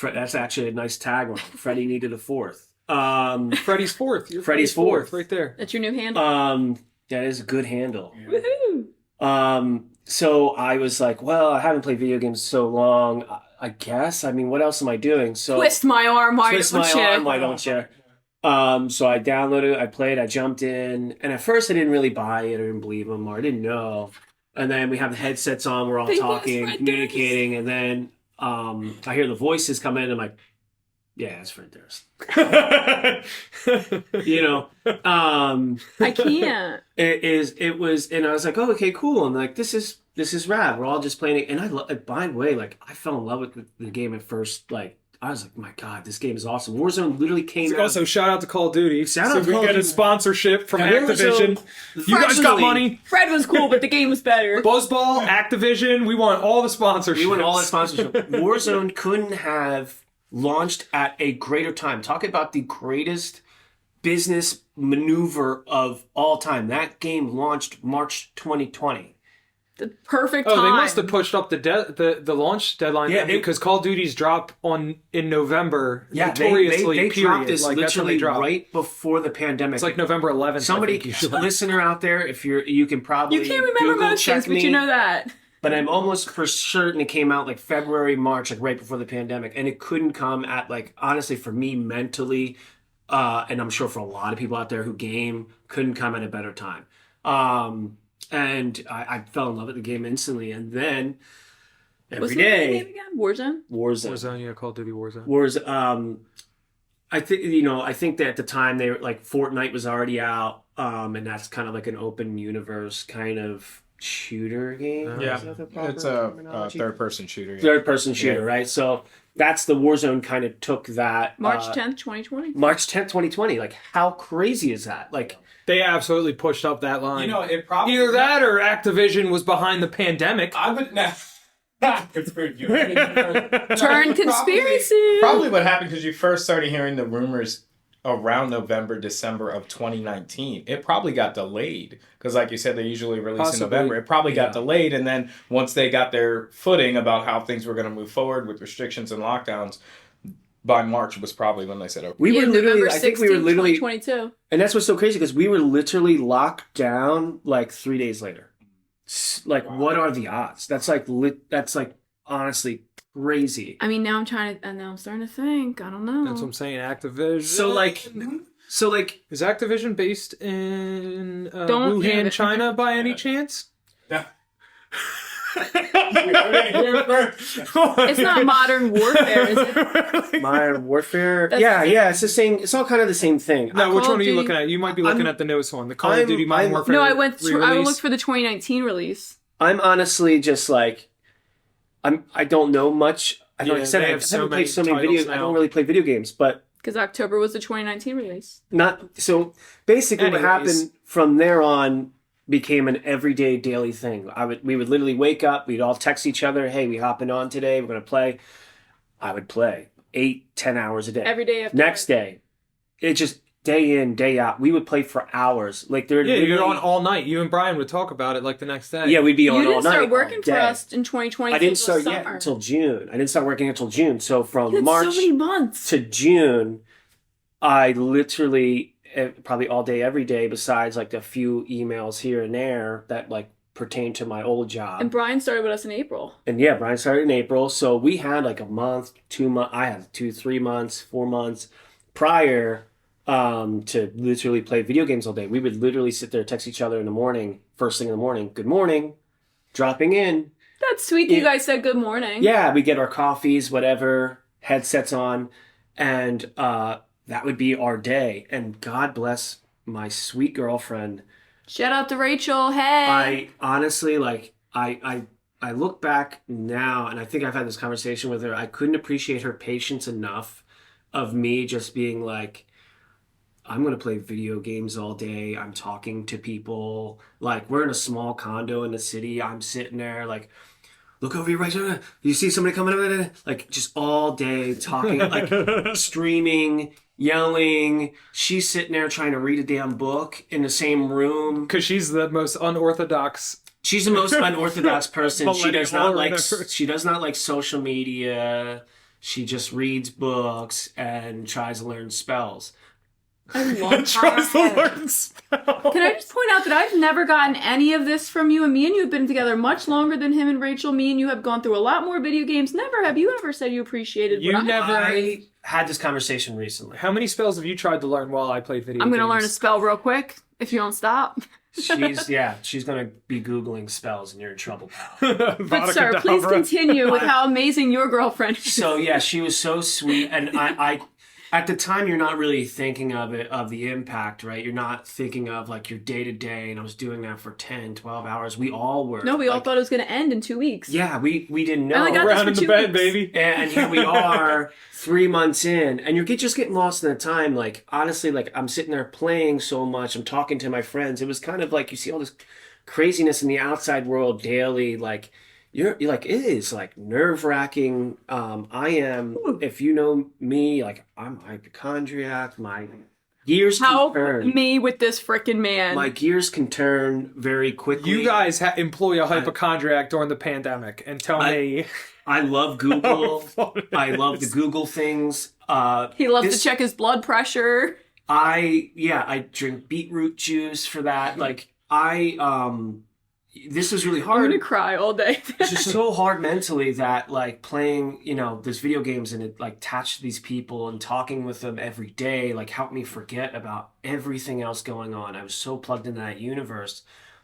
That's actually a nice tagline. Freddie needed a fourth. Freddie's fourth. You're Freddie's fourth. Right there. That's your new handle? That is a good handle. Yeah. Woohoo! So I was like, well, I haven't played video games so long. I guess. I mean, what else am I doing? So twist my arm, why don't you? So I downloaded it, I played, I jumped in, and at first I didn't really buy it, I didn't believe them, or I didn't know. And then we have the headsets on, we're all talking, communicating, and then I hear the voices come in, and I'm like, yeah, it's Fred Durst. I can't. It was, and I was like, oh, okay, cool. And like, this is rad. We're all just playing it. And by the way, like, I fell in love with the game at first, like, I was like, my God, this game is awesome. Warzone literally came out. Also, shout out to Call of Duty. Shout out to Call of Duty. We get a sponsorship from Activision. You guys got money. Fred was cool, but the game was better. Buzzball, Activision, we want all the sponsorships. We want all the sponsorship. Warzone couldn't have launched at a greater time. Talk about the greatest business maneuver of all time. That game launched March 2020. The perfect time. Oh, they must have pushed up the launch deadline because Call of Duty's drop in November. Yeah, notoriously, they dropped this like, literally right before the pandemic. It's like November 11th. Somebody, listener out there, if you can probably you can't remember Google, most things, but you know that. But I'm almost for certain it came out like February, March, like right before the pandemic, and it couldn't come at like honestly for me mentally, and I'm sure for a lot of people out there who game, couldn't come at a better time. And I fell in love with the game instantly, and then every day. Warzone, yeah, Call of Duty Warzone. I think that at the time they were like Fortnite was already out, and that's kind of like an open universe kind of shooter game. Yeah, it's a third-person shooter. Yeah. Third-person shooter, right? So that's the Warzone kind of took that. March 10th, 2020. March 10th, 2020. Like, how crazy is that? Like. They absolutely pushed up that line. It probably either that or Activision was behind the pandemic. I would Turn conspiracy. Probably what happened because you first started hearing the rumors around November, December of 2019. It probably got delayed because, like you said, they usually release in November. It probably got delayed, and then once they got their footing about how things were going to move forward with restrictions and lockdowns. By March was probably when they said, okay. We were literally, November 16th, I think we were literally, 2022. And that's what's so crazy because we were literally locked down like 3 days later. Like, wow. What are the odds? That's like honestly crazy. I mean, now I'm starting to think. I don't know. That's what I'm saying. Activision. So like, is Activision based in Wuhan, China, by any chance? Yeah. It's not Modern Warfare, is it? Modern Warfare? Yeah, it's the same. It's all kind of the same thing. No, which one are you looking at? You might be looking at the newest one, the Call of Duty Modern Warfare. No, I looked for the 2019 release. I'm honestly just like, I don't know much. Like I said, I haven't played so many videos. I don't really play video games, but because October was the 2019 release. Basically, what happened from there on became an everyday daily thing. We would literally wake up, we'd all text each other, hey, we hopping on today, we're going to play. I would play 8-10 hours a day. Every day after Next day. It just day in, day out. We would play for hours. Like they're you're on all night. You and Brian would talk about it like the next day. Yeah, we'd be on all night. You didn't start working for us in 2020. I didn't start yet until June. I didn't start working until June. So from March so many months to June, I literally probably all day, every day, besides like a few emails here and there that like pertain to my old job. And Brian started with us in April. And yeah, Brian started in April. So we had like a month, 2 months. I had 2, 3 months, 4 months prior to literally play video games all day. We would literally sit there, text each other in the morning, first thing in the morning. Good morning, dropping in. That's sweet. You guys said good morning. Yeah, we get our coffees, whatever, headsets on, and that would be our day. And God bless my sweet girlfriend. Shout out to Rachel. Hey. I honestly, like, I look back now, and I think I've had this conversation with her. I couldn't appreciate her patience enough of me just being like, I'm going to play video games all day. I'm talking to people. Like, we're in a small condo in the city. I'm sitting there, like, look over your right shoulder. You see somebody coming over? Like, just all day talking, like, streaming, yelling. She's sitting there trying to read a damn book in the same room. Because she's the most unorthodox. She's the most unorthodox person. She does not like social media. She just reads books and tries to learn spells. Tries to learn spells. Can I just point out that I've never gotten any of this from you, and me and you have been together much longer than him and Rachel. Me and you have gone through a lot more video games. Never have you ever said you appreciated what I had this conversation recently. How many spells have you tried to learn while I played video games? I'm going to learn a spell real quick if you don't stop. She's going to be Googling spells and you're in trouble, pal. But sir, please continue with how amazing your girlfriend is. So yeah, she was so sweet, and I at the time you're not really thinking of the impact, right? You're not thinking of like your day to day, and I was doing that for 10, 12 hours. We all were. No, we all thought it was going to end in 2 weeks. Yeah, we didn't know. I got around in the bed, baby. And here we are 3 months in, and you're just getting lost in the time. Like, honestly, like I'm sitting there playing so much. I'm talking to my friends. It was kind of like you see all this craziness in the outside world daily. Like, you're like, it is like nerve-wracking. I am, if you know me, like I'm a hypochondriac. My gears can turn. Help me with this frickin' man. My gears can turn very quickly. You guys employ a hypochondriac during the pandemic and tell me. I love Google. I love the Google things. He loves to check his blood pressure. I drink beetroot juice for that. Like this was really hard. I'm gonna cry all day. It's just so hard mentally that like playing, these video games and it like attached to these people and talking with them every day, like helped me forget about everything else going on. I was so plugged into that universe.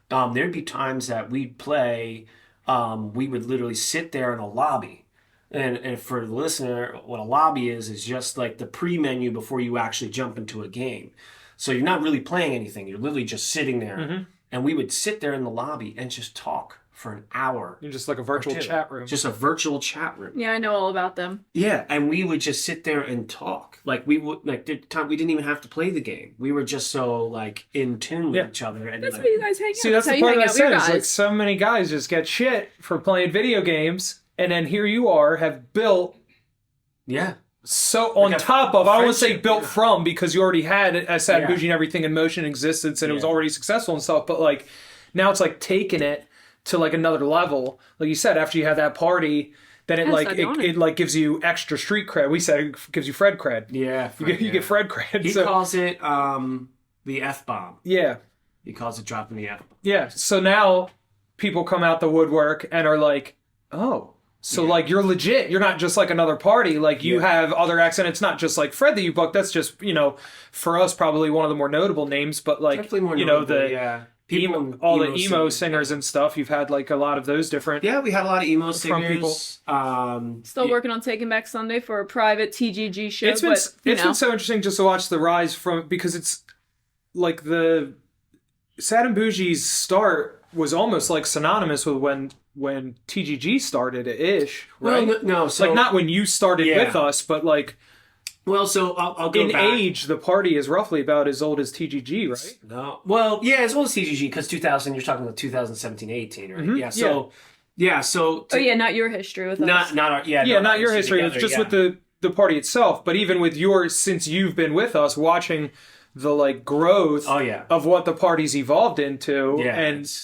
There'd be times that we'd play, we would literally sit there in a lobby. And for the listener, what a lobby is just like the pre-menu before you actually jump into a game. So you're not really playing anything. You're literally just sitting there. Mm-hmm. And we would sit there in the lobby and just talk for an hour. You're just like a virtual chat room. Just a virtual chat room. Yeah, I know all about them. Yeah, and we would just sit there and talk. Like we would, like the time we didn't even have to play the game. We were just so like in tune with each other. And that's like, why you guys hang out. See, that's the part that I said. It's like so many guys just get shit for playing video games, and then here you are, have built. Yeah. So on top of, I don't want to say built from, because you already had Sad Boujee and everything in motion existence, and it was already successful and stuff. But like now it's like taking it to like another level. Like you said, after you have that party, then it like gives you extra street cred. We said it gives you Fred cred. Yeah, you get Fred cred. He calls it the F-bomb. Yeah, he calls it dropping the F-bomb. Yeah. So now people come out the woodwork and are like, oh. So, like, you're legit. You're not just, like, another party. Like, you have other acts, and it's not just, like, Fred that you booked. That's just, for us, probably one of the more notable names. But, like, definitely more notable, all the emo singers and stuff. You've had, like, a lot of those different... Yeah, we had a lot of emo singers. Still working on Taking Back Sunday for a private TGG show. It's been so interesting just to watch the rise from... Because it's, like, the... Sad and Boujee's start was almost, like, synonymous with when TGG started-ish, right? Well, no, so... Like, not when you started with us, but, like... Well, so I'll go back. In age, the party is roughly about as old as TGG, right? No. Well, yeah, as old as TGG, because 2000, you're talking about 2017-18, right? Mm-hmm. Yeah, so... Yeah, so... not your history with us. Not your history. It's just with the party itself. But even with yours, since you've been with us, watching the like growth Oh, yeah. of what the party's evolved into, Yeah,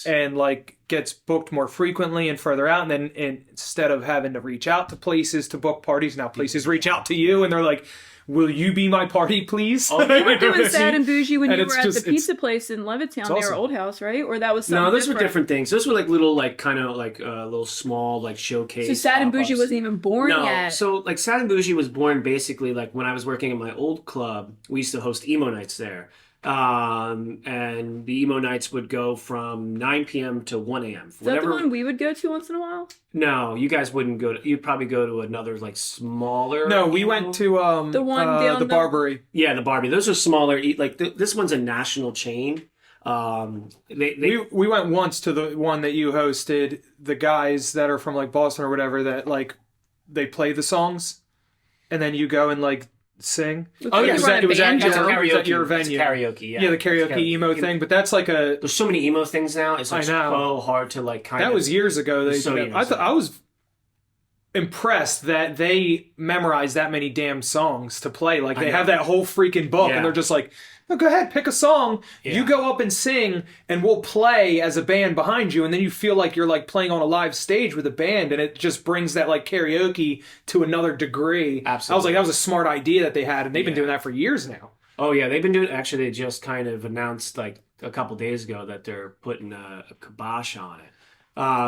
and like gets booked more frequently and further out, and then instead of having to reach out to places to book parties, now places reach out to you and they're like, will you be my party, please? Oh, You were doing Sad and Bougie when And you it's were at just- the pizza place in Levittown near awesome. our old house, right? Or that was something No, those were different things. Those were like little, like kind of like little small, like showcase. So Sad and Bougie pop-ups. wasn't even born No, yet. so like Sad and Bougie was born basically like when I was working at my old club. We used to host emo nights there, and the emo nights would go from 9 p.m. to 1 a.m. Is that the one we would go to once in a while? No, you guys wouldn't go to. You'd probably go to another like smaller. No, we went to The one down the the- Barbary. Yeah, the Barbie. Those are smaller. Like this one's a national chain. They We went once to the one that you hosted. The guys that are from like Boston or whatever, that like they play the songs, and then you go and like sing. Oh, yeah, was that, it was at That's a your, karaoke. was at your It's venue. karaoke. Yeah, Yeah, the It's karaoke emo thing. But that's like a There's so many emo things now. It's like I know. so hard to like kind of. that was years ago. They So did years that. ago. I was impressed that they memorized that many damn songs to play. Like I they know. have that whole freaking book, Yeah. and they're just like, oh, go ahead, pick a song. Yeah. You go up and sing, and we'll play as a band behind you, and then you feel like you're like playing on a live stage with a band, and it just brings that like karaoke to another degree. Absolutely. I was like, that was a smart idea that they had, and they've been Yeah. doing that for years now. Oh yeah, they've been doing. Actually, they just kind of announced like a couple days ago that they're putting a kibosh on it.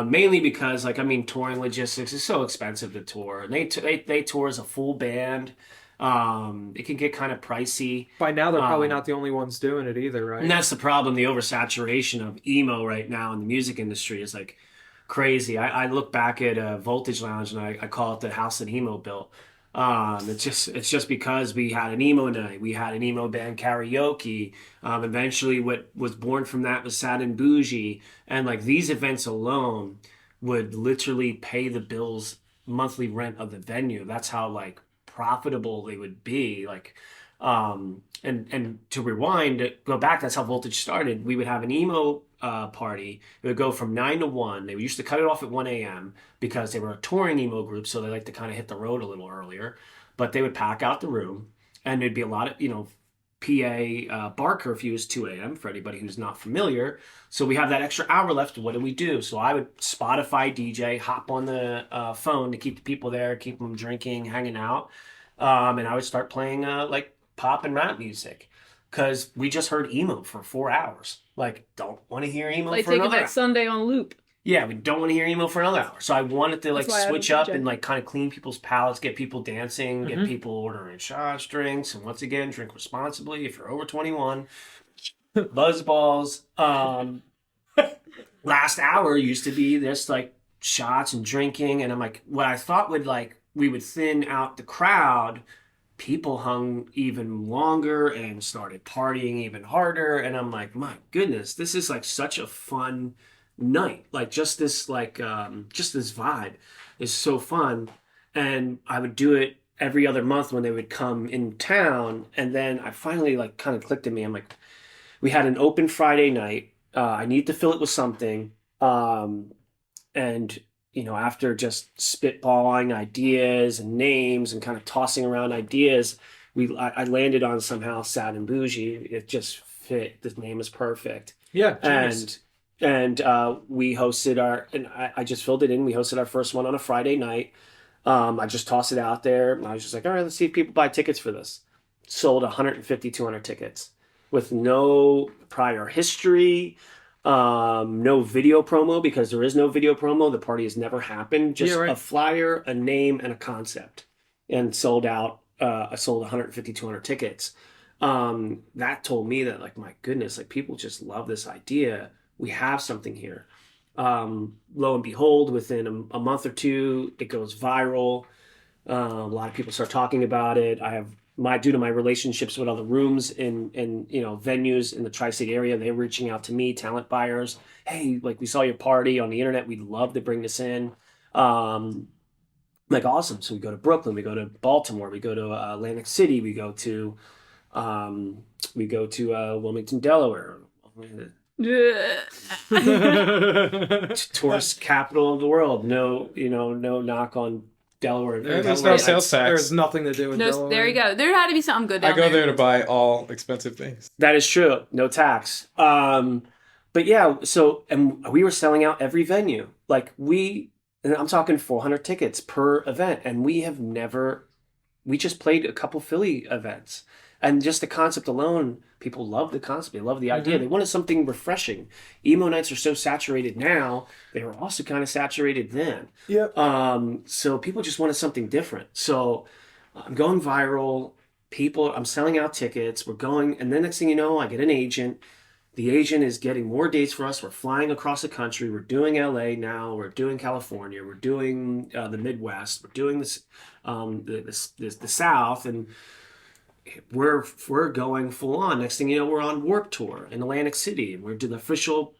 Mainly because, like, I mean, touring logistics is so expensive to tour, and they tour as a full band. It can get kind of pricey, By now, they're probably not the only ones doing it either, right? and that's the problem. The oversaturation of emo right now in the music industry is like crazy. I look back at Voltage Lounge and I call it the house that emo built. It's just because we had an emo night, we had an emo band karaoke. Eventually, what was born from that was Sad and Bougie, and like these events alone would literally pay the bills, monthly rent of the venue. That's how like profitable they would be. Like, and to rewind, go back. That's how Voltage started. We would have an emo party. It would go from 9 to 1. They used to cut it off at 1 a.m. because they were a touring emo group, so they like to kind of hit the road a little earlier. But they would pack out the room, and there'd be a lot of, PA bar curfew is 2 a.m. for anybody who's not familiar. So we have that extra hour left. What do we do? So I would Spotify DJ, hop on the phone to keep the people there, keep them drinking, hanging out. And I would start playing like pop and rap music. Because we just heard emo for 4 hours. Like, don't want to hear emo Like for taking another hour. that Sunday on loop. Yeah, we don't want to hear emo for another hour. So I wanted to like That's why I switch have a up DJ. and like kind of clean people's palates, get people dancing, Mm-hmm. get people ordering shots, drinks, and once again, drink responsibly if you're over 21. Buzzballs. Last hour used to be this like shots and drinking, and I'm like, what I thought would like we would thin out the crowd. People hung even longer and started partying even harder, and I'm like, my goodness, this is like such a fun night. Like just this vibe is so fun. And I would do it every other month when they would come in town, and then I finally like kind of clicked in me. I'm like, we had an open Friday night. I need to fill it with something, and after just spitballing ideas and names and kind of tossing around ideas, I landed on somehow Sad and Bougie. It just fit. The name is perfect. Yeah, genius. And we hosted I just filled it in. We hosted our first one on a Friday night. I just tossed it out there. And I was just like, all right, let's see if people buy tickets for this. Sold 150, 200 tickets with no prior history. No video promo, because there is no video promo. The party has never happened. Just a flyer, a name, and a concept, and sold out. I sold 150, 200 tickets. That told me that, like, my goodness, like people just love this idea. We have something here. Lo and behold, within a month or two, it goes viral. A lot of people start talking about it. I have due to my relationships with other rooms in venues in the tri-state area, they're reaching out to me, talent buyers. Hey, like we saw your party on the internet. We'd love to bring this in. Like awesome. So we go to Brooklyn, we go to Baltimore, we go to Atlantic City, we go to Wilmington, Delaware. Tourist capital of the world. No knock on Delaware. There's Delaware no sales tax. There's nothing to do with No, Delaware. there you go. There had to be something good down I go there to buy all expensive things. That is true. No tax. But yeah, so, and we were selling out every venue. Like and I'm talking 400 tickets per event. And we just played a couple Philly events. And just the concept alone, people love the concept. They love the idea. They wanted something refreshing. Emo nights are so saturated now. They were also kind of saturated then. Yep. So people just wanted something different. So I'm going viral. I'm selling out tickets. We're going, and then next thing you know, I get an agent. The agent is getting more dates for us. We're flying across the country. We're doing LA now. We're doing California. We're doing the Midwest. We're doing the South, and we're going full on. Next thing you know, we're on Warped Tour in Atlantic City. We're doing the official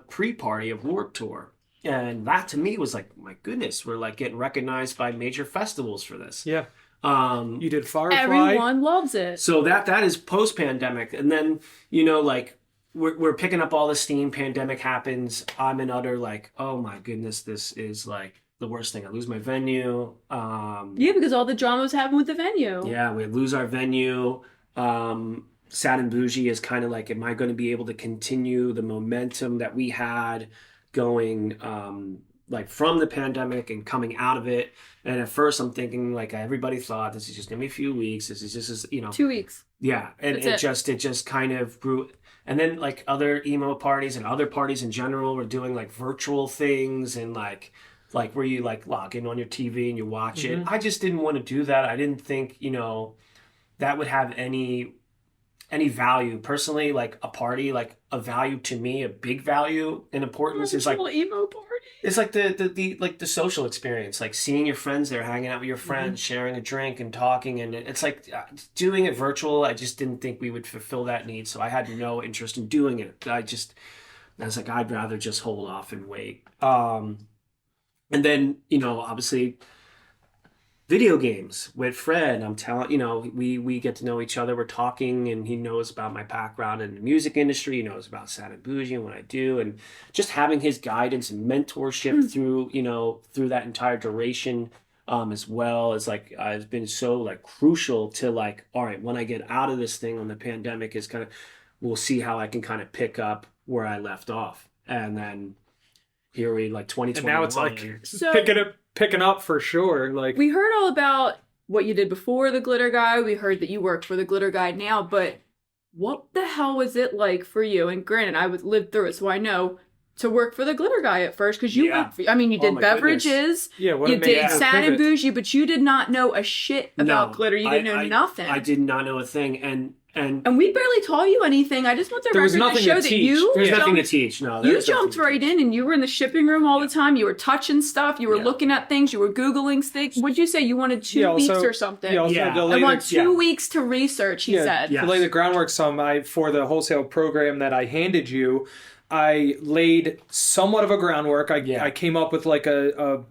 pre-party of Warped Tour. And that to me was like, my goodness, we're like getting recognized by major festivals for this. Yeah. You did Firefly. Everyone loves it. So that is post-pandemic. And then, like we're picking up all the steam. Pandemic happens. I'm in utter like, oh my goodness, this is like the worst thing. I lose my venue. Yeah, because all the drama was happening with the venue. Yeah, we lose our venue. Sad and Boujee is kind of like, am I going to be able to continue the momentum that we had going like from the pandemic and coming out of it? And at first I'm thinking like everybody thought this is just going to be a few weeks. This is just, 2 weeks. Yeah. And it just kind of grew. And then like other emo parties and other parties in general were doing like virtual things and like where you like log in on your TV and you watch it. I just didn't want to do that. I didn't think, that would have any value. Personally, like a party, like a value to me, a big value and importance is like emo party. It's like the social experience, like seeing your friends there, hanging out with your friends, sharing a drink and talking. And it's like doing it virtual. I just didn't think we would fulfill that need. So I had no interest in doing it. I was like, I'd rather just hold off and wait. And then, obviously video games with Fred. I'm telling, we get to know each other. We're talking and he knows about my background in the music industry. He knows about Sad and Boujee and what I do. And just having his guidance and mentorship through that entire duration, as well as like, has been so like crucial to like, all right, when I get out of this thing on the pandemic is kind of, we'll see how I can kind of pick up where I left off. And then here we like 2021. And now it's like picking up for sure. Like we heard all about what you did before the Glitter Guy. We heard that you worked for the Glitter Guy now, but what the hell was it like for you? And granted, I lived through it, so I know to work for the Glitter Guy at first because you did beverages, you did Sad and Boujee, but you did not know a shit about glitter. You didn't know nothing. I did not know a thing, and we barely taught you anything. I just want the record to show that you there's nothing to teach. No, you jumped right in, and you were in the shipping room all the time. You were touching stuff. You were looking at things. You were Googling things. What'd you say? You wanted 2 weeks or something? I want 2 weeks to research. He said. To lay the groundwork. For the wholesale program that I handed you, I laid somewhat of a groundwork. I came up with like a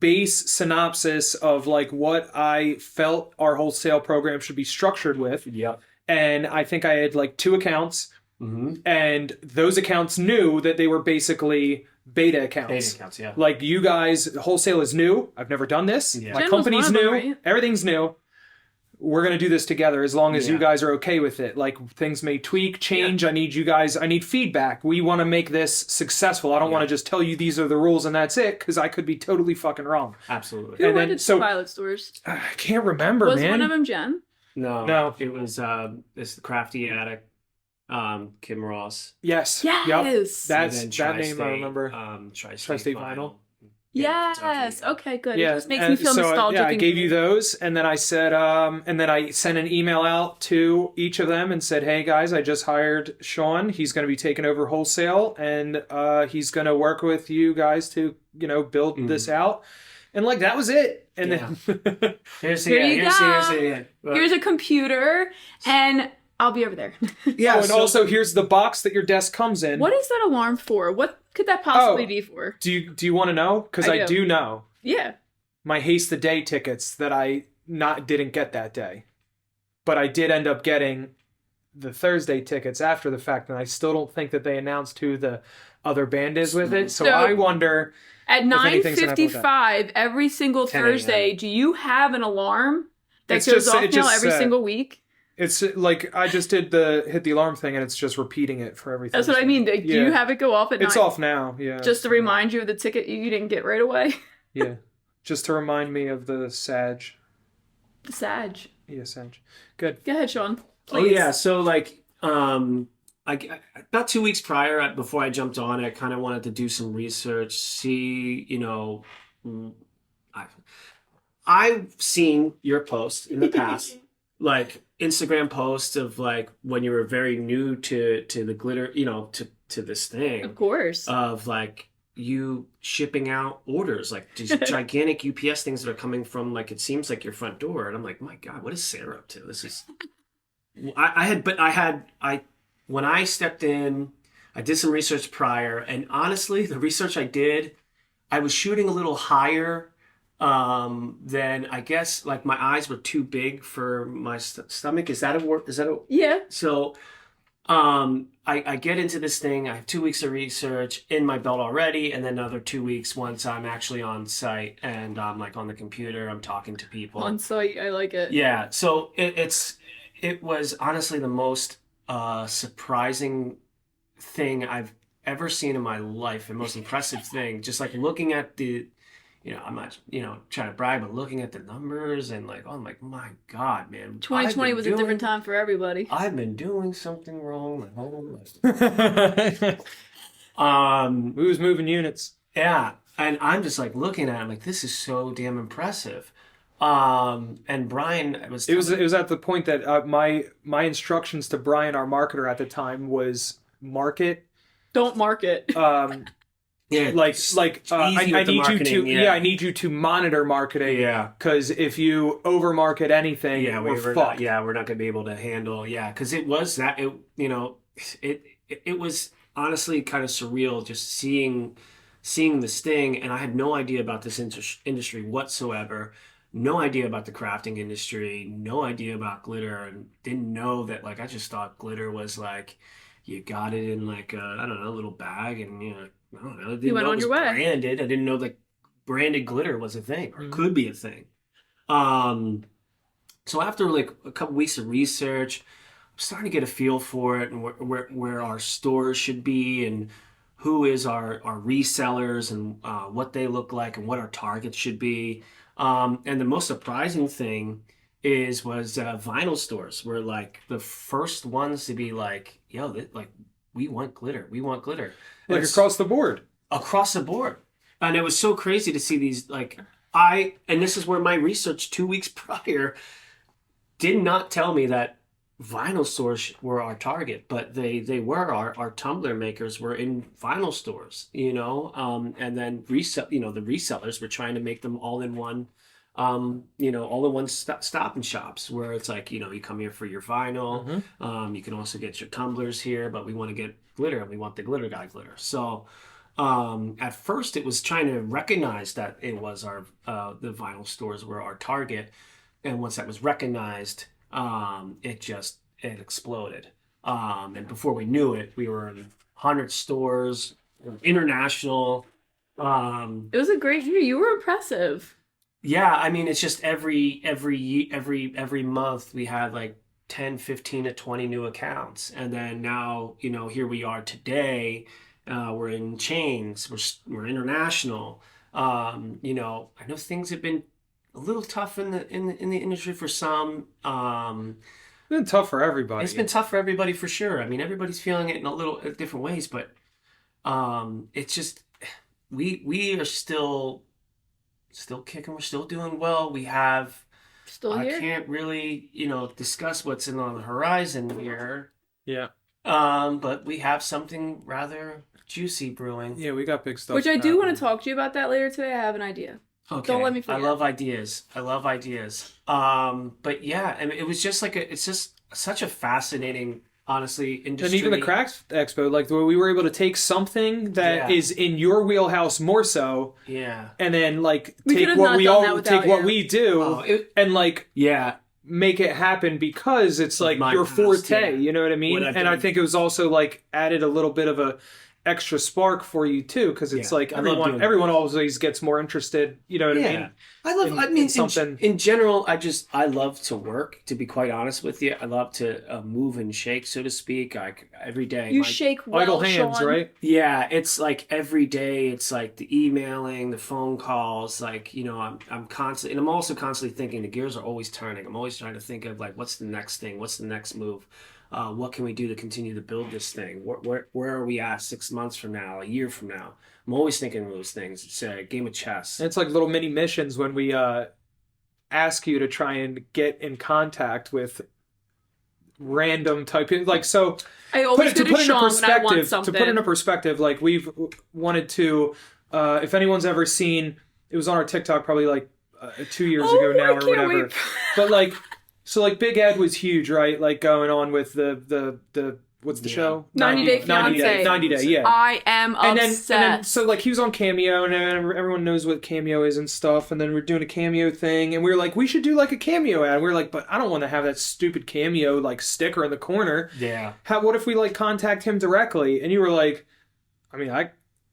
base synopsis of like what I felt our wholesale program should be structured with. Yeah. And I think I had like 2 accounts, and those accounts knew that they were basically beta accounts. Beta accounts, yeah. Like you guys, wholesale is new. I've never done this. Yeah. My Jen company's was one new. of them, right? Everything's new. We're going to do this together as long as you guys are okay with it. Like things may tweak, change. Yeah. I need feedback. We want to make this successful. I don't want to just tell you these are the rules and that's it, because I could be totally fucking wrong. Absolutely. Who rented the pilot stores? I can't remember, was man. Was one of them Jen? No. It was this Crafty Addict, Kim Ross. Yes. Yes. Yep. That name I remember. Tri-State Vinyl. Yes. Okay, good. Yeah. It just makes me feel nostalgic. I gave you those, and then I said, and then I sent an email out to each of them and said, "Hey guys, I just hired Sean. He's going to be taking over wholesale, and he's going to work with you guys to, build this out." And like that was it. And then here's a computer, and I'll be over there. Yeah, and also here's the box that your desk comes in. What is that alarm for? What could that possibly be for? Do you want to know? Because I do know. Yeah. My Haste the Day tickets that I didn't get that day, but I did end up getting the Thursday tickets after the fact, and I still don't think that they announced who the other band is with it. So I wonder At anything's gonna happen with that. 9:55 every single 10 a.m. Thursday, do you have an alarm that It's goes just- off it now just every said- single week? It's like I just did the hit the alarm thing, and it's just repeating it for everything. That's what I mean. Do you have it go off at It's 9? off now, yeah. Just to remind you of the ticket you didn't get right away? Yeah. Just to remind me of the Sag. The Sag. Yeah, Sag. Good. Go ahead, Sean. Oh Please. yeah, so like I about 2 weeks prior, before I jumped on, I kind of wanted to do some research, see, I've seen your posts in the past, like Instagram posts of like when you were very new to the glitter, to this thing Of course. of like you shipping out orders, like these gigantic UPS things that are coming from like it seems like your front door, and I'm like, my God, what is Sarah up to? This is when I stepped in, I did some research prior, and honestly, the research I did, I was shooting a little higher than I guess. Like my eyes were too big for my stomach. Is that a word? Is that a Yeah. so? I get into this thing. I have 2 weeks of research in my belt already, and then another 2 weeks once I'm actually on site and I'm like on the computer. I'm talking to people On site, I like it. Yeah, so it was honestly the most surprising thing I've ever seen in my life, and most impressive thing. Just like looking at the, I'm not, trying to brag, but looking at the numbers and like, oh, I'm like, my God, man. 2020 was a different time for everybody. I've been doing something wrong my whole life. We was moving units. Yeah, and I'm just like looking at it, I'm like, this is so damn impressive. And Brian was. It was at the point that my instructions to Brian, our marketer at the time, was market. Don't market. Yeah, I need you to I need you to monitor marketing. Yeah, because if you over market anything, we're fucked. We're not gonna be able to handle. Yeah, because it was that it was honestly kind of surreal just seeing this thing, and I had no idea about this industry whatsoever. No idea about the crafting industry. No idea about glitter, and didn't know that. Like I just thought glitter was like you got it in like a little bag, and I don't know. I didn't know it was branded. I didn't know that branded glitter was a thing or could be a thing. So after like a couple weeks of research, I'm starting to get a feel for it and where our stores should be and who is our resellers and what they look like and what our targets should be. And the most surprising thing was vinyl stores were like the first ones to be like, yo, we want glitter. We want glitter. Like across the board. Across the board. And it was so crazy to see these, and this is where my research 2 weeks prior did not tell me that vinyl stores were our target, but they were our tumbler makers were in vinyl stores, and then the resellers were trying to make them all in one, stop and shops where it's like, you come here for your vinyl. You can also get your tumblers here, but we want to get glitter and we want the glitter guy glitter. So at first it was trying to recognize that it was the vinyl stores were our target. And once that was recognized, it exploded. And before we knew it, we were in 100 stores, international. It was a great year. You were impressive. Yeah, I mean, it's just every month we had like 10, 15 to 20 new accounts. And then now, here we are today. We're in chains. We're international. I know things have been a little tough in the industry for some. It's been tough for everybody. It's been tough for everybody for sure. I mean, everybody's feeling it in a little different ways, but it's just we are still kicking. We're still doing well. We have still here. I can't really discuss what's on the horizon here. Yeah. But we have something rather juicy brewing. Yeah, we got big stuff. Which I do want to talk to you about that later today. I have an idea. Okay. Don't let me forget. I love ideas. But yeah, I mean, it was just it's just such a fascinating, honestly, industry. And even the Craft Expo, like where we were able to take something that is in your wheelhouse more so, and then like take what we do, and like make it happen because it's like your forte. You know what I mean? And I think it was also like added a little bit of a extra spark for you too, because it's like I love doing everyone always gets more interested. You know what I mean? Something in general. I love to work. To be quite honest with you, I love to move and shake, so to speak. Like every day, You shake well, idle hands, Sean. right? Yeah, it's like every day. It's like the emailing, the phone calls. Like I'm constantly, and I'm also constantly thinking. The gears are always turning. I'm always trying to think of like, what's the next thing? What's the next move? What can we do to continue to build this thing? Where are we at 6 months from now, a year from now? I'm always thinking of those things. It's a game of chess. And it's like little mini missions when we ask you to try and get in contact with random type of, like, so I always go to Sean when I want something. To put it in a perspective, like we've wanted to, if anyone's ever seen, it was on our TikTok probably like 2 years ago now or whatever. But like, so like Big Ed was huge, right? Like going on with the what's the show? 90 Day Fiancé. 90 Day, yeah. I am obsessed. And then, so like he was on Cameo, and everyone knows what Cameo is and stuff. And then we're doing a Cameo thing, and we were like, we should do like a Cameo ad. And we were like, but I don't want to have that stupid Cameo like sticker in the corner. Yeah. What if we like contact him directly? And you were like, I mean,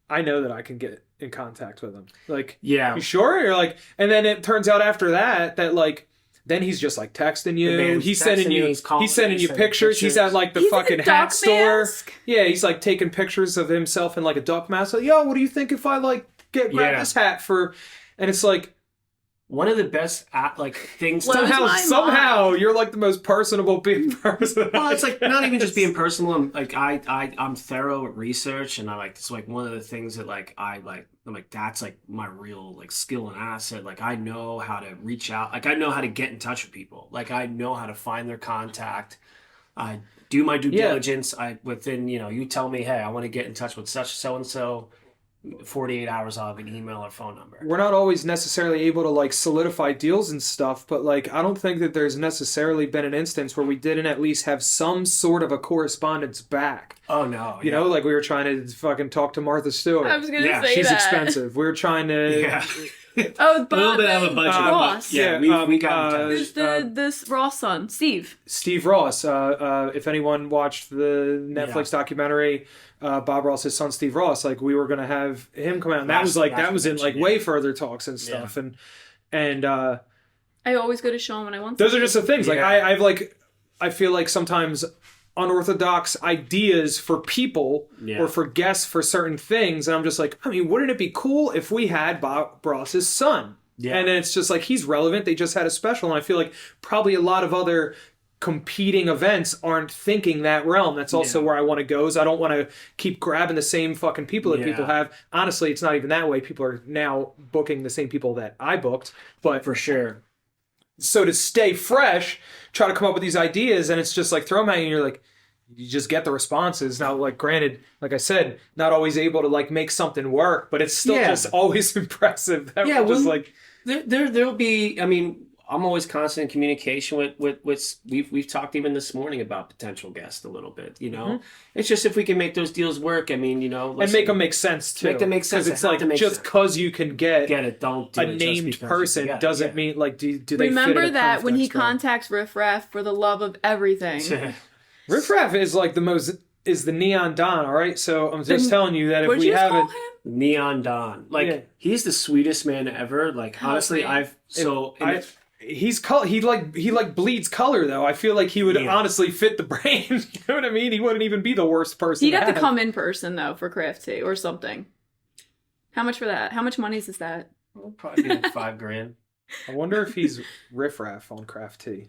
I know that I can get in contact with him. Like, yeah. You sure? You're like, and then it turns out after that like. Then he's just like texting you. He's sending you pictures. He's at like the fucking hat store. Yeah, he's like taking pictures of himself in like a duck mask. Like, yo, what do you think if I like grab this hat for? And it's like one of the best like things. Somehow you're like the most personable person. Well, it's like not even just being personal. I'm thorough at research, and it's like one of the things that I'm like that's like my real like skill and asset. Like I know how to reach out. Like I know how to get in touch with people. Like I know how to find their contact. I do my due diligence. You tell me, hey, I want to get in touch with such so and so. 48 hours I'll have an email or phone number. We're not always necessarily able to like solidify deals and stuff, but like I don't think that there's necessarily been an instance where we didn't at least have some sort of a correspondence back. Oh no. You know, like we were trying to fucking talk to Martha Stewart. I was gonna say that. She's expensive. We were trying to Oh, a little bit of a budget. Ross. We got who's this Ross son? Steve Ross. If anyone watched the Netflix documentary, Bob Ross's son Steve Ross, like we were gonna have him come out, and that was in like way further talks and stuff, and I always go to Sean when I want. Those are just the things. Like I feel like sometimes unorthodox ideas for people or for guests for certain things, and I'm just like, I mean, wouldn't it be cool if we had Bob Ross's son? Yeah. And then it's just like he's relevant. They just had a special, and I feel like probably a lot of other competing events aren't thinking that realm. That's also where I want to go. Is I don't want to keep grabbing the same fucking people that people have. Honestly, it's not even that way. People are now booking the same people that I booked, but for sure. So to stay fresh, try to come up with these ideas, and it's just like throw them at you, and you're like, you just get the responses. Now, like granted, like I said, not always able to like make something work, but it's still just always impressive. That just like there'll be. I mean, I'm always constant in communication with we've talked even this morning about potential guests a little bit. You know, it's just if we can make those deals work. I mean, you know, and make them make sense too. Make them make sense. Because it's like just because you can get it, don't do a named person doesn't mean like do they remember fit that when he contacts Riff Raff for the love of everything. Riff Raff is like the Neon Don, all right? So I'm just telling you that if we haven't... Neon Don. Like, he's the sweetest man ever. Like, honestly, he bleeds color, though. I feel like he would honestly fit the brand. You know what I mean? He wouldn't even be the worst person. He'd have to come in person, though, for Craft Tea or something. How much for that? How much money is that? Well, probably like $5,000. I wonder if he's Riff Raff on Craft Tea.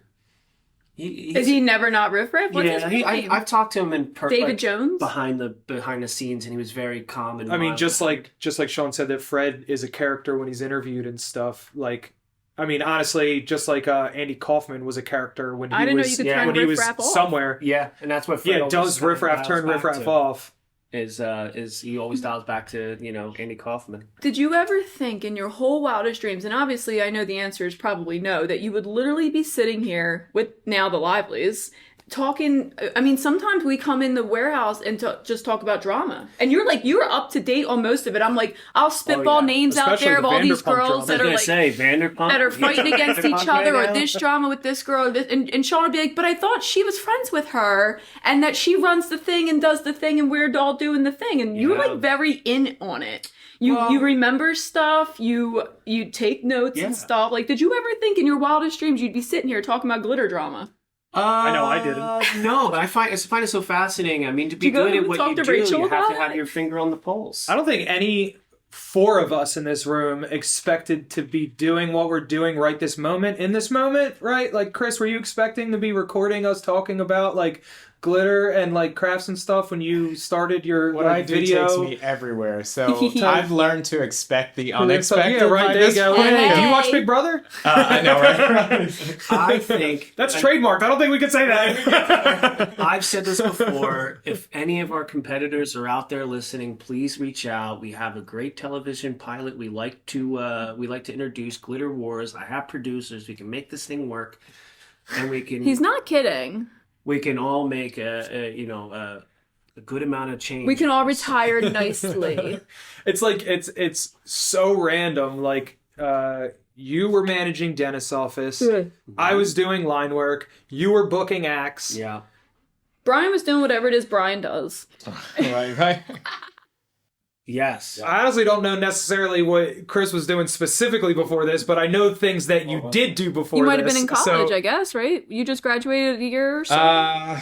Is he never not Riff Raff? What's his name? I've talked to him in person. David Jones? Behind the scenes, and he was very calm and I mean, just like Sean said that Fred is a character when he's interviewed and stuff. Like, I mean, honestly, just like Andy Kaufman was a character when he was somewhere. Yeah, and that's what Fred does Riff Raff turn Riff Raff off? Is he always dials back to, Andy Kaufman. Did you ever think in your whole wildest dreams, and obviously I know the answer is probably no, that you would literally be sitting here with now the Livelies talking. I mean, sometimes we come in the warehouse and just talk about drama, and you're up to date on most of it. I'm like, I'll spitball names out Especially there of the all these Vanderpump girls drama. that are like Vanderpump that are fighting against each other, right or now. this drama with this girl, and Sean would be like, but I thought she was friends with her, and that she runs the thing and does the thing, and we're all doing the thing, and you're like very in on it. You remember stuff, you take notes and stuff. Like, did you ever think in your wildest dreams you'd be sitting here talking about glitter drama? I know I didn't. No, but I find it so fascinating. I mean, to be good at what you do, you have to have your finger on the pulse. I don't think any 4 of us in this room expected to be doing what we're doing right this moment, in this moment, right? Like, Chris, were you expecting to be recording us talking about, like, glitter and, like, crafts and stuff when you started your What I do video? takes me everywhere, so I've learned to expect the unexpected. Yeah, right, there you go. Hey. Do you watch Big Brother? I know, right? I think That's trademarked. I don't think we could say that. I've said this before. If any of our competitors are out there listening, please reach out. We have a great television pilot. We like to introduce Glitter Wars. I have producers. We can make this thing work, and we can. He's not kidding. We can all make a good amount of change. We can all retire nicely. It's like it's so random. Like you were managing dentist's office. I was doing line work. You were booking acts. Yeah. Brian was doing whatever it is Brian does. right. Yes. I honestly don't know necessarily what Chris was doing specifically before this, but I know things that you did do before You might have this, been in college, so- I guess, right? You just graduated a year or so?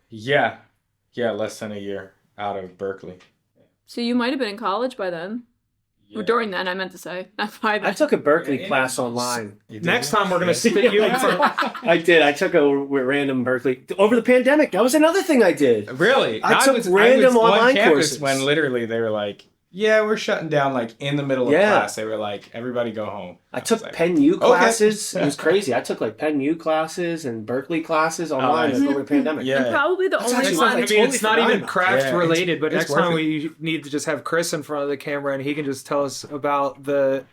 Yeah, less than a year out of Berkeley. So you might have been in college by then. Yeah. During then, I meant to say. Not by I then. took a Berkeley class online. You did? Next time we're gonna sit you in front. I did. I took a random Berkeley over the pandemic. That was another thing I did. Really? I took random on online campus courses. when literally they were like, "Yeah, we're shutting down." Like in the middle of class, they were like, "Everybody go home." I was took like, Penn U okay. classes. It was crazy. I took like Penn U classes and Berkeley classes online nice. over the pandemic. Yeah. And probably the only It's one. not, I mean, totally it's not forgot even about craft it. Yeah, related, but it's next time worth we need to just have Chris in front of the camera and he can just tell us about the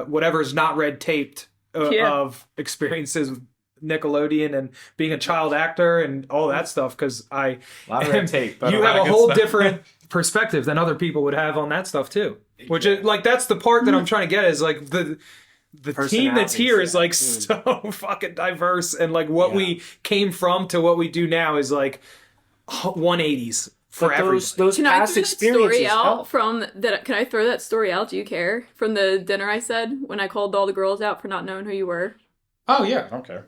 whatever's not red taped of experiences with Nickelodeon and being a child actor and all that stuff. Because A lot of red tape, but you a lot have of a good whole stuff. different perspective than other people would have on that stuff too. Which is like that's the part that I'm trying to get is like the team that's here is like so fucking diverse and like what we came from to what we do now is like 180s for everybody. Those Can I past throw that experiences story out help. from that? Can I throw that story out? Do you care? From the dinner I said when I called all the girls out for not knowing who you were. Oh yeah, okay.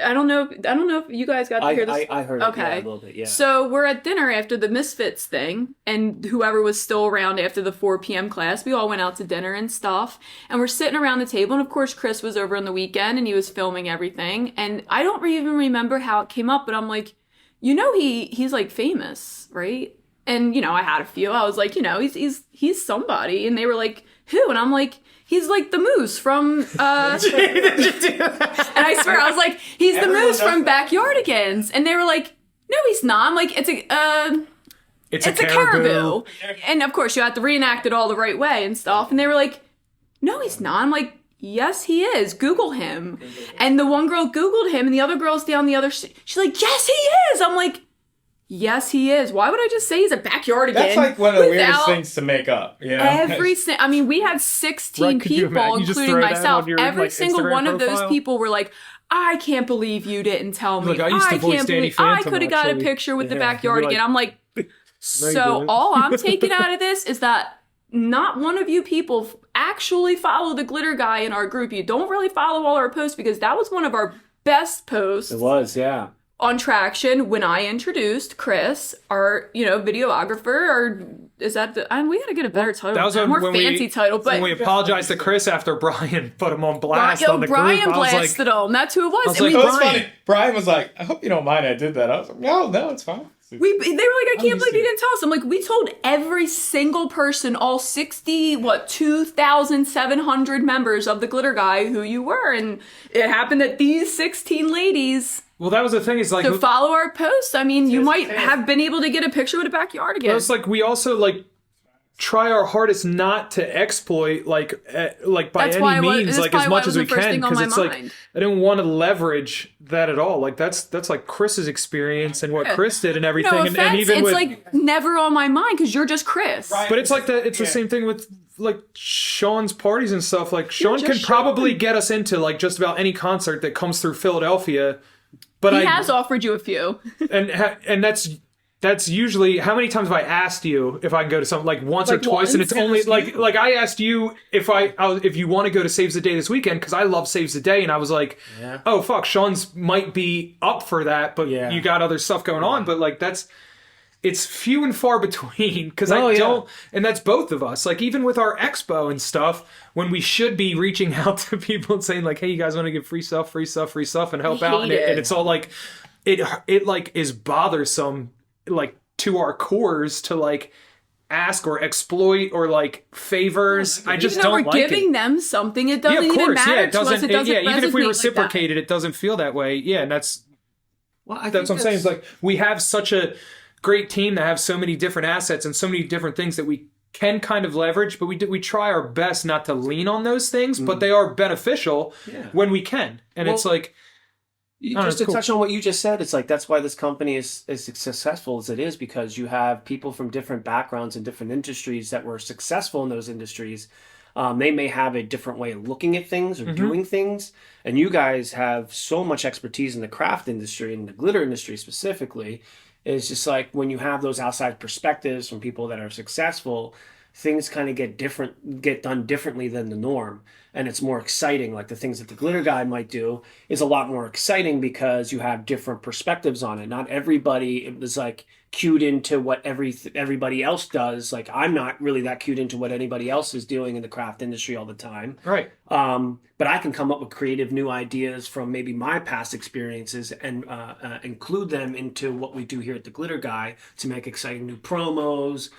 I don't know if you guys got to hear this. I heard Okay. it, a little bit, yeah. So we're at dinner after the Misfits thing, and whoever was still around after the 4 p.m. class, we all went out to dinner and stuff. And we're sitting around the table, and of course Chris was over on the weekend, and he was filming everything. And I don't even remember how it came up, but I'm like, he's like famous, right? And I had a few. I was like, he's somebody, and they were like, who? And I'm like, he's like the moose from. And I swear, I was like, he's the moose from Backyardigans, and they were like, no, he's not. I'm like, it's a caribou. And of course, you have to reenact it all the right way and stuff. And they were like, no, he's not. I'm like, yes, he is. Google him. And the one girl Googled him, and the other girl's down the other. She's like, yes, he is. I'm like, yes, he is. Why would I just say he's a Backyardigan? That's like one of the weirdest things to make up. We had 16 Right, could you people, imagine? You just including throw that myself. on your, Every like, single Instagram one of those profile? people were like, I can't believe you didn't tell me. Look, I used to voice can't Danny believe I Phantom, could have got a actually. picture with the Yeah, Backyardigan. you're like, I'm like, so didn't. all I'm taking out of this is that not one of you people actually follow the glitter guy in our group. You don't really follow all our posts because that was one of our best posts. It was, yeah. On Traction when I introduced Chris, our videographer, or is that the? We gotta get a better title, That was a when, more when fancy we, title. But when we apologized to Chris after Brian put him on blast on the Brian group. I was blasted like, him. That's who it was. was And like, It was Brian. funny. Brian was like, "I hope you don't mind I did that." I was like, "No, it's fine." they were like, I can't used believe to you it. didn't tell us. I'm like, we told every single person, all 2,700 members of the Glitter Guy who you were, and it happened that these 16 ladies well, that was the thing. Is like, to follow our posts. I mean, you might have been able to get a picture with a Backyardigan. it's like we also like try our hardest not to exploit by That's any why means, like as much as we can, because it's mind. like I didn't want to leverage that at all. Like that's like Chris's experience and what Chris did and everything, No and offense, even it's with like never on my mind because you're just Chris. Right. but it's like that. It's the same thing with like Sean's parties and stuff. Like Sean just can probably get us into like just about any concert that comes through Philadelphia. But He has offered you a few. and that's usually how many times have I asked you if I can go to something like once or twice, and it's only like I asked you if you want to go to Saves the Day this weekend because I love Saves the Day, and I was like, oh fuck, Sean's might be up for that, but you got other stuff going on, but like it's few and far between because don't, and that's both of us. Like even with our expo and stuff, when we should be reaching out to people and saying like, hey, you guys want to give free stuff, and help out, and it's all like it like is bothersome like to our cores to like ask or exploit or like favors. I just don't like it. We're giving them something. It doesn't even matter to us. It doesn't even if we resonate reciprocate like it doesn't feel that way. Yeah, and that's Well, what I'm saying. It's like we have such a great team that have so many different assets and so many different things that we can kind of leverage, but we try our best not to lean on those things, but they are beneficial when we can. And it's like just to touch on what you just said, it's like that's why this company is as successful as it is, because you have people from different backgrounds and different industries that were successful in those industries. They may have a different way of looking at things or doing things, and you guys have so much expertise in the craft industry and the glitter industry specifically. It's just like when you have those outside perspectives from people that are successful, things kind of get done differently than the norm, and it's more exciting. Like the things that the glitter guy might do is a lot more exciting because you have different perspectives on it. Not everybody is like cued into what everybody else does. Like I'm not really that cued into what anybody else is doing in the craft industry all the time. right. But I can come up with creative new ideas from maybe my past experiences and include them into what we do here at the Glitter Guy to make exciting new promos,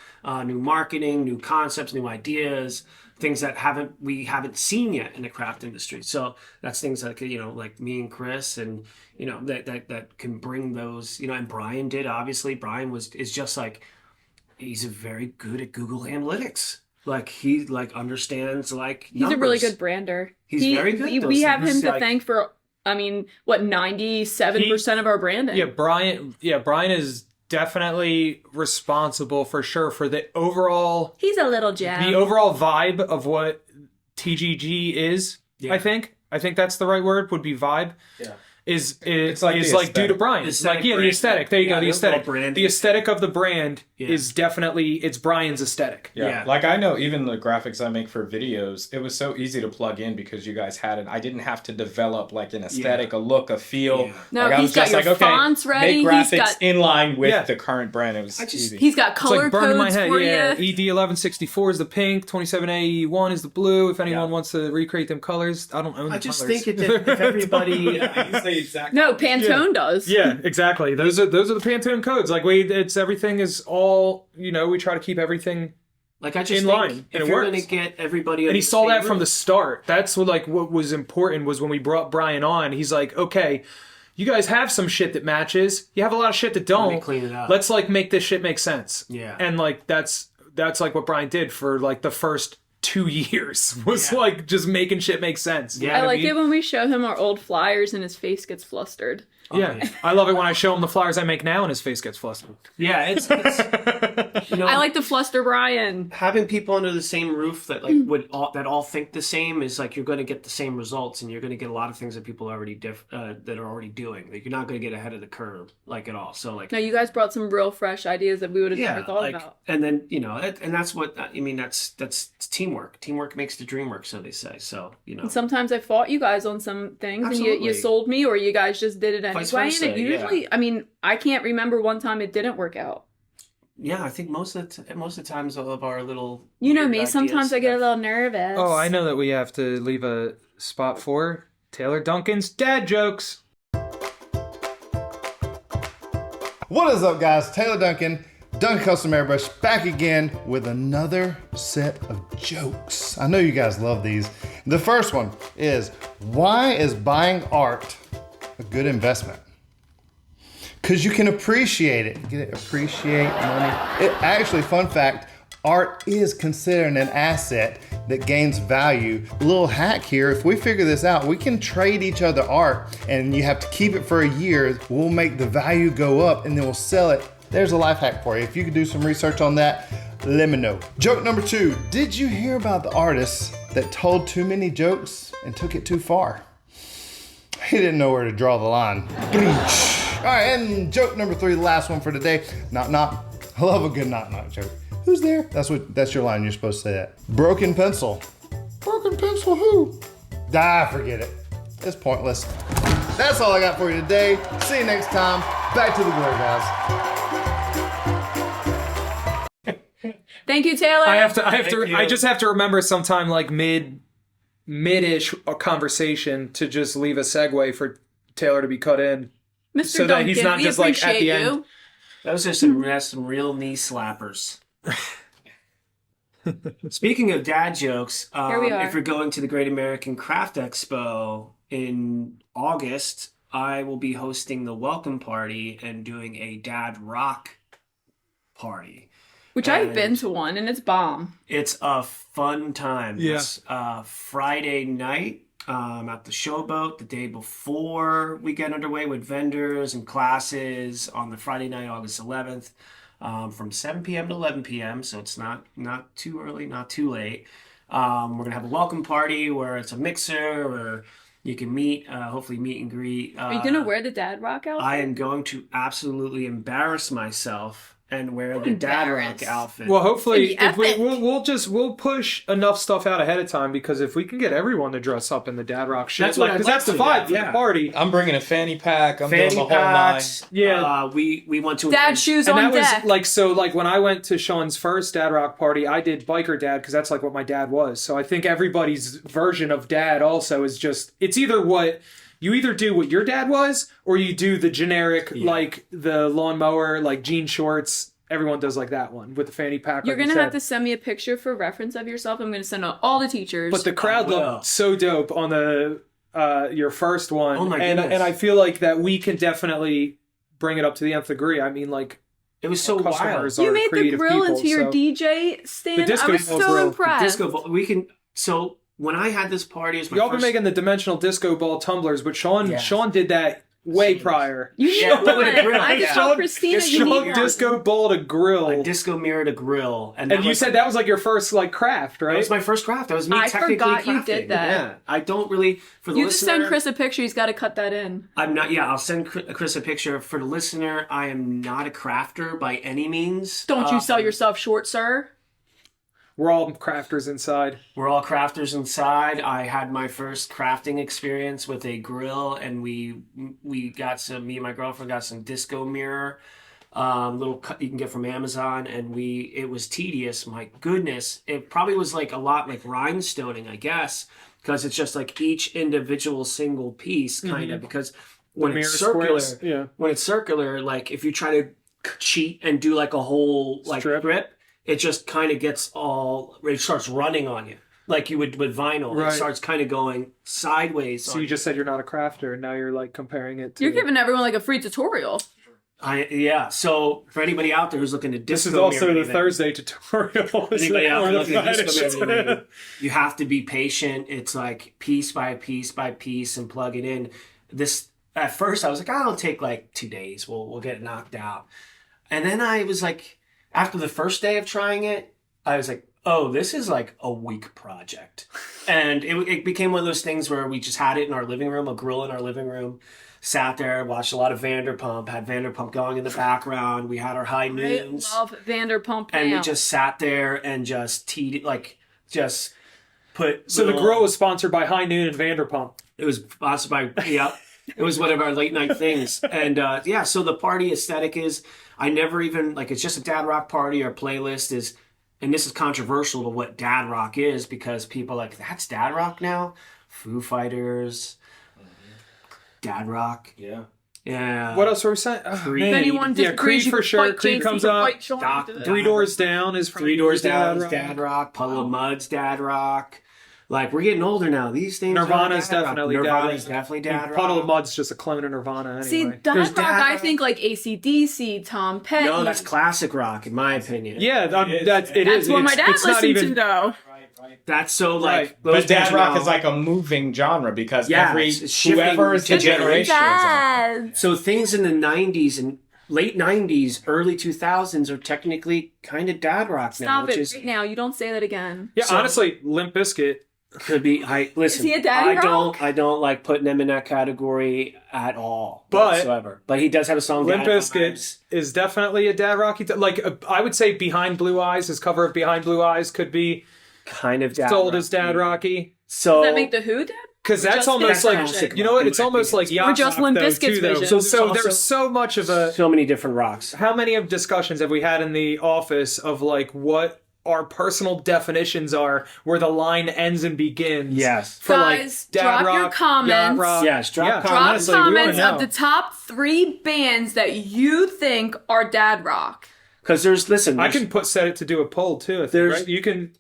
new marketing, new concepts, new ideas, things that we haven't seen yet in the craft industry. So that's things that like me and Chris, and that can bring those. And Brian did, obviously. Brian is just like, he's very good at Google Analytics. Like he understands like numbers. He's a really good brander. He's very good. We have him to thank for 97% of our branding. Brian is definitely responsible for sure for the overall. He's a little jab. The overall vibe of what TGG is. Yeah. I think that's the right word. Would be vibe. Yeah. Is like due to Brian. It's like the aesthetic. There you go. The aesthetic. The aesthetic of the brand is definitely it's Brian's aesthetic. Yeah. Like I know even the graphics I make for videos, it was so easy to plug in because you guys had it. I didn't have to develop like an aesthetic, a look, a feel. No, like, I was got just your like, okay, fonts ready. make graphics in line with the current brand. It was easy. He's got color codes for you. ED1164 is the pink, 27A1 is the blue. If anyone wants to recreate them colors, I don't own the I just colors. think if everybody No, Pantone does. Yeah, exactly. Those are the Pantone codes. Like everything is all, we try to keep everything like I just in think line. If you're going to get everybody, and he saw that from the start. That's what was important was when we brought Brian on. He's like, okay, you guys have some shit that matches. You have a lot of shit that don't. Let me clean it up. Let's like make this shit make sense. Yeah, and like that's like what Brian did for like the first 2 years was like just making shit make sense. Yeah, I like it when we show him our old flyers and his face gets flustered. Yeah, I love it when I show him the flyers I make now and his face gets flustered. Yeah, it's I like to fluster Brian. Having people under the same roof that that all think the same is like you're going to get the same results, and you're going to get a lot of things that people are already that are already doing. Like you're not going to get ahead of the curve like at all. So like, no, you guys brought some real fresh ideas that we would have never thought about. And then and that's what I mean. That's teamwork. Teamwork makes the dream work, so they say. So And sometimes I fought you guys on some things, Absolutely. and you sold me, or you guys just did it anyway. And it usually, I mean, I can't remember one time it didn't work out. Yeah, I think most of the times all of our little me. Sometimes I get a little nervous. Oh, I know that we have to leave a spot for Taylor Duncan's dad jokes. What is up, guys? Taylor Duncan, Duncan Custom Airbrush, back again with another set of jokes. I know you guys love these. The first one is, why is buying art a good investment? Because you can appreciate it. Get it? Appreciate money. Actually, fun fact, art is considered an asset that gains value. A little hack here, if we figure this out, we can trade each other art and you have to keep it for a year. We'll make the value go up and then we'll sell it. There's a life hack for you. If you could do some research on that, let me know. Joke number 2. Did you hear about the artist that told too many jokes and took it too far? He didn't know where to draw the line. All right, and joke number 3, the last one for today. Knock, knock. I love a good knock, knock joke. Who's there? That's your line. You're supposed to say that. Broken pencil. Broken pencil who? Forget it. It's pointless. That's all I got for you today. See you next time. Back to the glory, guys. Thank you, Taylor. I just have to remember sometime like mid-ish a conversation to just leave a segue for Taylor to be cut in. Mr. So Duncan, that he's not we just like at the appreciate end. you. Those are some real knee slappers. Speaking of dad jokes, Here we are. if you're going to the Great American Craft Expo in August, I will be hosting the welcome party and doing a dad rock party. Which I've been to one, and it's bomb. It's a fun time. Yeah. It's Friday night at the Showboat the day before we get underway with vendors and classes on the Friday night, August 11th, from 7 p.m. to 11 p.m. So it's not too early, not too late. We're going to have a welcome party where it's a mixer where you can hopefully meet and greet. Are you going to wear the dad rock outfit? I am going to absolutely embarrass myself and wear the dad rock Embarrassed. outfit. Well, hopefully, It'd be if epic. we'll push enough stuff out ahead of time because if we can get everyone to dress up in the dad rock shit, That's what because I'd that's the like to, vibe for yeah. the party. I'm bringing a fanny pack. I'm Fanny doing the whole packs. Yeah. We went to Dad shoes And on that deck. was like when I went to Sean's first dad rock party, I did biker dad because that's like what my dad was. So I think everybody's version of dad also is just it's either do what your dad was or you do the generic like the lawnmower like jean shorts. Everyone does like that one with the fanny pack. You're like going to you have said. to send me a picture for reference of yourself. I'm going to send out all the teachers. But the crowd will. looked so dope on the your first one. Oh my and goodness. I feel like that we can definitely bring it up to the nth degree. I mean, like It was so wild. customers you are made the creative grill people, into your so- DJ stand. The disco I was ball so grill. impressed. Disco ball. We can. So when I had this party, it was my Y'all first. been making the dimensional disco ball tumblers, but Sean Yes. Sean did that way prior. You need Yeah, to do with a it. grill, I just yeah. told Christina you Sean need disco balled a grill. a disco mirror to grill, and you said that was like your first like craft, that right? was my first craft. That was me I technically forgot you crafting. did that. Yeah, I don't really for the You just listener. send Chris a picture. He's got to cut that in. I'm not. Yeah, I'll send Chris a picture for the listener. I am not a crafter by any means. Don't you sell yourself short, sir? We're all crafters inside. We're all crafters inside. I had my first crafting experience with a grill, and we got some. Me and my girlfriend got some disco mirror, little cut you can get from Amazon, and it was tedious. My goodness, it probably was like a lot like rhinestoning, I guess, because it's just like each individual single piece, kind of. Because when mirror it's circular, squares, yeah. when it's circular, like if you try to cheat and do like a whole like strip, it just kind of gets it starts running on you. Like you would with vinyl. Right. It starts kind of going sideways. So you just said you're not a crafter, and now you're like comparing it to. You're giving everyone like a free tutorial. So for anybody out there who's looking to disco This is also mirror the anything, Thursday tutorial. anybody out there Or looking the to disco finish. mirror anything, you have to be patient. It's like piece by piece by piece and plug it in. This at first I was like, I'll take like 2 days. We'll get it knocked out. And then I was like, after the first day of trying it, I was like, oh, this is like a week project. And it became one of those things where we just had it in our living room, a grill in our living room, sat there, watched a lot of Vanderpump, had Vanderpump going in the background. We had our high noons. I love Vanderpump And now. we just sat there and just just put. So the grill was sponsored by High Noon and Vanderpump. It was sponsored by, it was one of our late night things. And so the party aesthetic is, I never even, like, it's just a dad rock party. Our playlist is, and this is controversial to what dad rock is because people are like, that's dad rock now? Foo Fighters, dad rock. Yeah. Yeah. What else were we saying? Oh, Creed. man. If anyone Yeah, disagrees, Creed you for can sure. fight Creed Jason, comes you can up. fight Sean. Doc- Three Doors Down is from Three Doors Down is Rock. dad rock. Puddle of Mud's dad rock. Like, we're getting older now. These things. Nirvana's definitely dad rock. Nirvana's definitely dad rock. Puddle of Mud's just a clone of Nirvana anyway. See, dad There's rock, dad I rock. think like AC/DC, Tom Petty. No, that's classic rock, in my opinion. Yeah, That's what my dad It's not listened even, to, though. That's so, like... Right. those But dad bands rock now- is like a moving genre because Yeah, every it's shifting whoever is the to generation. Dad. So things in the 90s and late 90s, early 2000s are technically kind of dad rock now, Stop which it is right now. You don't say that again. Yeah, So- honestly, Limp Bizkit. could be. Listen. he a daddy rock? I don't like putting him in that category at all, But- whatsoever. But he does have a song. Limp Dad Bizkit Vibes. is definitely a dad rocky. Like, I would say Behind Blue Eyes, his cover of Behind Blue Eyes could be Kind of dad sold rock. as dad rocky. So Does that make the Who dad? Because that's Just almost Limp like, Bizkit. you know what? It's In my almost like opinion. yacht Or just rock, Limp though, Bizkit's too, though. vision. So Also- there's so much of a... so many different rocks. How many of discussions have we had in the office of like what our personal definitions are, where the line ends and begins? Yes. For Guys, like dad drop your rock, comments. yacht rock. Yes, drop Yeah, comments. Drop honestly, we wanna comments know. of the top 3 bands that you think are dad rock. Because I can set it to do a poll too. I think, There's- right? You can.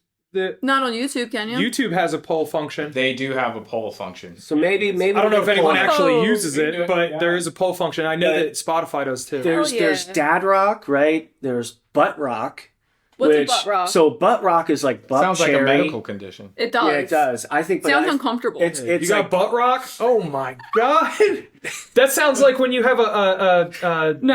Not on YouTube, can you? YouTube has a poll function. They do have a poll function. So maybe I don't know if anyone actually Oh. uses it, but there is a poll function. I know But- that Spotify does too. There's Hell yeah. dad rock, right? There's butt rock. What's a butt rock? So butt rock is like butt Sounds like cherry. a medical condition. It does. Yeah, it does. I think. But Sounds I- uncomfortable. It's You got like, butt rock? Oh my god! That sounds like when you have No,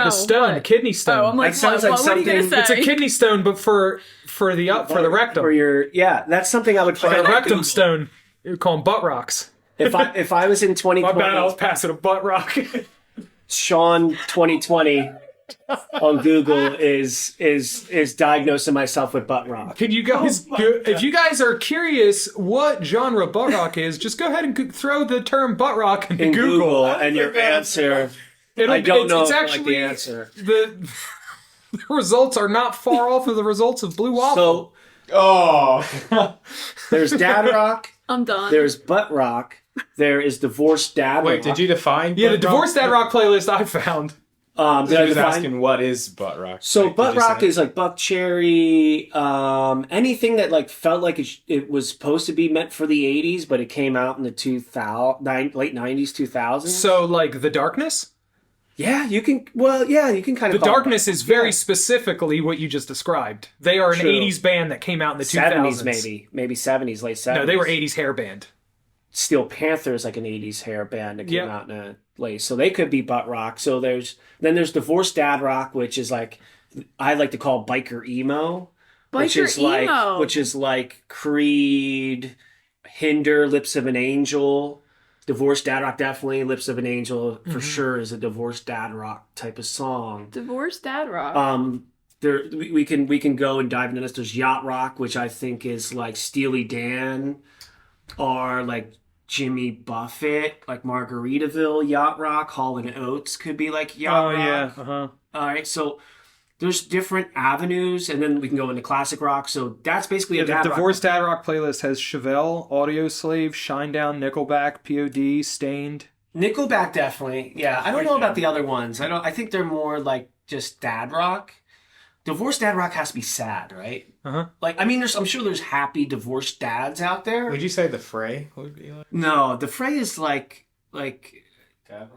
the stone, what? kidney stone. Oh, I'm like, That sounds what, like what are you gonna something- say? It's a kidney stone, but for the rectum, for your that's something I would like find. a rectum stone. You call them butt rocks. If I was in My 2020, bad, I was passing a butt rock. Sean 2020 on Google is diagnosing myself with butt rock. Can you guys, if you guys are curious what genre butt rock is, just go ahead and throw the term butt rock into In Google. Google, and your answer. I don't know It's if I actually like the answer. the results are not far off of the results of Blue Waffle. So Oh, there's dad rock, I'm done. there's butt rock, there is divorced dad wait, rock. did you define? Yeah, the butt rock? Divorce Dad Rock playlist I found. Did I I was define- asking what is butt rock. So Like, butt did you rock say? is like buck cherry, anything that like felt like it was supposed to be meant for the 80s, but it came out in the late 90s, 2000s. So, like, The Darkness? Yeah, you can. Well, yeah, you can kind The of. call it Darkness is very specifically what you just described. They are an True. 80s band that came out in the 70s, 2000s. maybe 70s, late 70s. No, they were 80s hair band. Steel Panther is like an 80s hair band that came Yep. out in a late, so they could be butt rock. So there's divorced dad rock, which is like I like to call biker emo, which Biker is emo. like Creed, Hinder, Lips of an Angel. Divorced dad rock, definitely. Lips of an Angel for sure is a divorced dad rock type of song. Divorced dad rock. There we can go and dive into this. There's yacht rock, which I think is like Steely Dan, or like Jimmy Buffett, like Margaritaville yacht rock. Hall and Oates could be like yacht rock. Uh-huh. All right, so there's different avenues, and then we can go into classic rock. So that's basically a The dad Divorce rock. Dad Rock playlist has Chevelle, Audio Slave, Shinedown, Nickelback, POD, Stained. Nickelback definitely. Yeah, I don't know about the other ones. I think they're more like just dad rock. Divorced dad rock has to be sad, right? Uh-huh. Like, I mean, I'm sure there's happy divorced dads out there. Would you say the Fray would be like? No, the Fray is like That?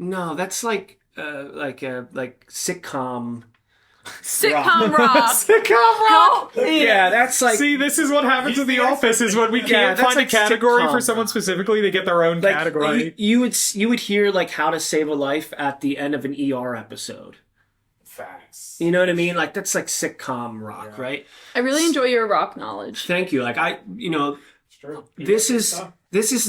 no, that's like sitcom. Sitcom rock. Sitcom rock! Help me. Yeah, that's like See, this is what happens in the office is when we Yeah, can't that's find like a category sitcom. for someone specifically, they get their own like category. you would hear like How to Save a Life at the end of an ER episode. Facts. You know what I mean? Like that's like sitcom rock, right? I really enjoy your rock knowledge. Thank you. Like True. this is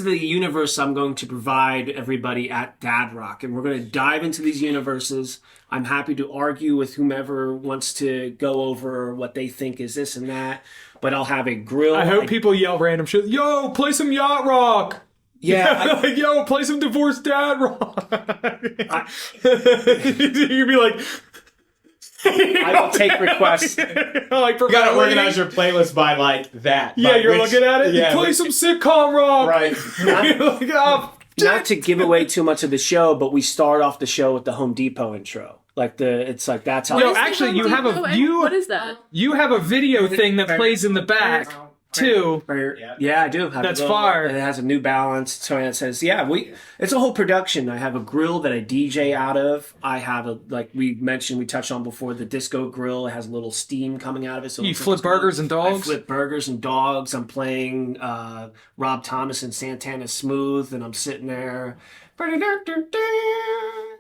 the universe I'm going to provide everybody at Dad Rock, and we're going to dive into these universes. I'm happy to argue with whomever wants to go over what they think is this and that, but I'll have a grill. I hope people yell random shit. Yo, play some yacht rock! Yeah, Like, yo, play some Divorced Dad rock! You'd be like... I will take requests. like, You gotta providing- organize your playlist by like that. Yeah, by you're which- looking at it. Yeah, play which- some sitcom rock. Right. Like, oh, Not to give away too much of the show, but we start off the show with the Home Depot intro. It's like that's how. Yo, What is the actually, Home you have Depot a and you what is that? you have a video thing that plays in the back. too. Yeah, I do. Have That's a little, fire. and it has a New Balance. So it says, it's a whole production. I have a grill that I DJ out of. I have like we touched on before, the disco grill. It has a little steam coming out of it. So You flip burgers and dogs? I flip burgers and dogs. I'm playing Rob Thomas and Santana Smooth, and I'm sitting there.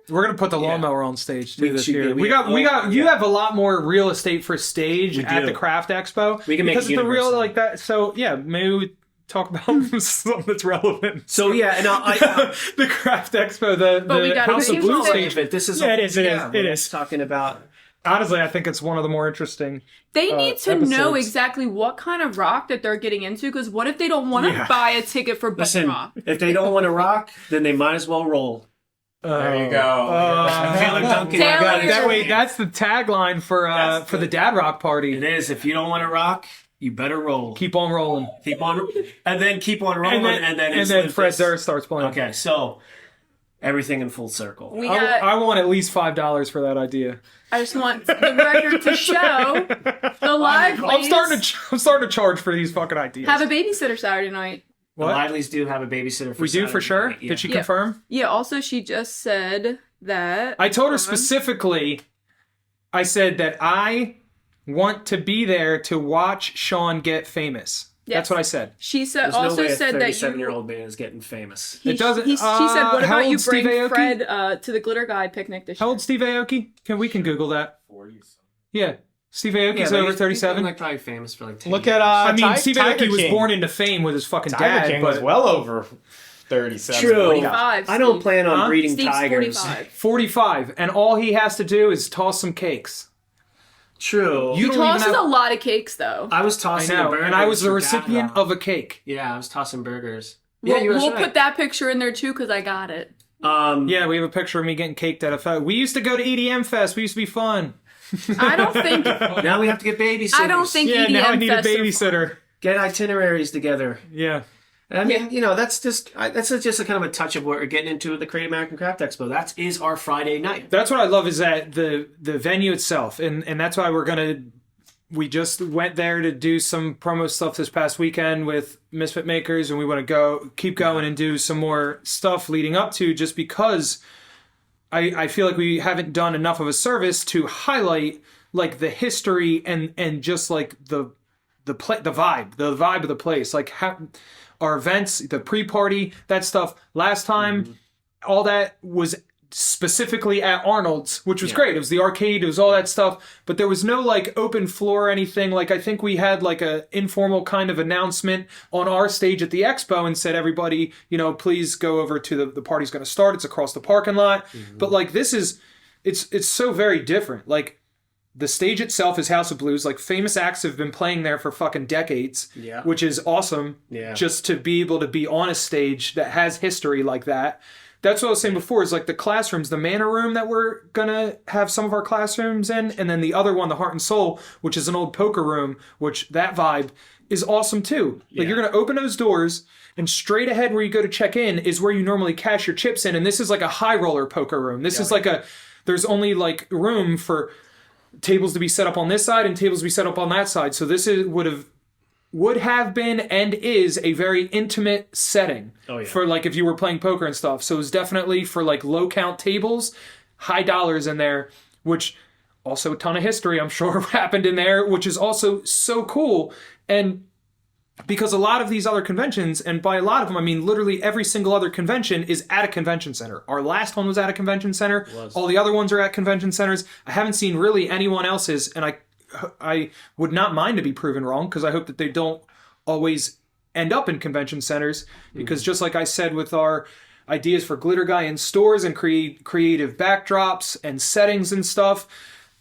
We're gonna put the lawnmower on stage too this year. We got. You have a lot more real estate for stage We at do. the Craft Expo. We can make because it it's the real universal. like that. So yeah, maybe we talk about something that's relevant. So yeah, and the Craft Expo, the we got House of a Blue stage. stage. This is Yeah, it is. It is talking about. Honestly, I think it's one of the more interesting. They need to know episodes. exactly what kind of rock that they're getting into, because what if they don't want to buy a ticket for best Listen, rock? if they don't want to rock, then they might as well roll. There you go. Taylor Duncan. Taylor- got it. That way, that's the tagline for the Dad Rock Party. It is. If you don't want to rock, you better roll. Keep on rolling. Keep on, and then keep on rolling, and then Fred Durst starts playing. Okay, so everything in full circle. We got. I want at least $5 for that idea. I just want the record to show the live. I'm starting to charge for these fucking ideas. have a babysitter Saturday night. The What? Lively's do have a babysitter. We do for Saturday sure. night, yeah. Did she Yeah. confirm? Yeah. Also, she just said that. I told her specifically. I said that I want to be there to watch Sean get famous. Yes. That's what I said. She said There's also no way a said that 37-year-old man is getting famous. It doesn't- She said, "What how about you old's Steve bring Aoki? Fred to the Glitter Guy picnic this How year?" old Steve Aoki? We can Google that. 40. Yeah, Steve Aoki's over 37. Like probably famous for like 10 Look years. at I mean, Ti- Steve Tiger Aoki was King. born into fame with his fucking Tiger dad, King but was well over 37. True. 45. I don't Steve. plan on Huh? breeding Steve's tigers. 45. 45, and all he has to do is toss some cakes. True. You He don't even tosses have. a lot of cakes, though. I was I tossing know, burgers and I was the for recipient Dad Rock. of a cake. Yeah, I was tossing burgers. We'll put that picture in there too, because I got it. Yeah, we have a picture of me getting caked at a fest. We used to go to EDM Fest. We used to be fun. I don't think. Now we have to get babysitters. I don't think Yeah, EDM now I need a fests are fun. babysitter. Get itineraries together. Yeah. I mean, that's just a kind of a touch of what we're getting into with the Great American Craft Expo. That is our Friday night. That's what I love is that the venue itself, and that's why we just went there to do some promo stuff this past weekend with Misfit Makers, and we want to keep going and do some more stuff leading up to, just because I feel like we haven't done enough of a service to highlight like the history and just like the vibe of the place, like our events, the pre-party, that stuff. Last time, all that was specifically at Arnold's, which was great. It was the arcade, it was all that stuff, but there was no like open floor or anything. Like I think we had like a informal kind of announcement on our stage at the expo and said, everybody, please go over to the party's going to start. It's across the parking lot. But like it's so very different. Like the stage itself is House of Blues. Like famous acts have been playing there for fucking decades, which is awesome. Yeah. Just to be able to be on a stage that has history like that. That's what I was saying before, is like the classrooms, the Manor Room that we're going to have some of our classrooms in, and then the other one, the Heart and Soul, which is an old poker room, which that vibe is awesome too. Like you're going to open those doors, and straight ahead where you go to check in is where you normally cash your chips in, and this is like a high roller poker room. This is like there's only like room for tables to be set up on this side and tables to be set up on that side. So this would have been and is a very intimate setting for like if you were playing poker and stuff. So it was definitely for like low count tables, high dollars in there, which also a ton of history I'm sure happened in there, which is also so cool. And because a lot of these other conventions, and by a lot of them I mean literally every single other convention, is at a convention center. Our last one was at a convention center. All the other ones are at convention centers. I haven't seen really anyone else's, and I would not mind to be proven wrong, because I hope that they don't always end up in convention centers, because just like I said with our ideas for Glitter Guy in stores and creative backdrops and settings and stuff,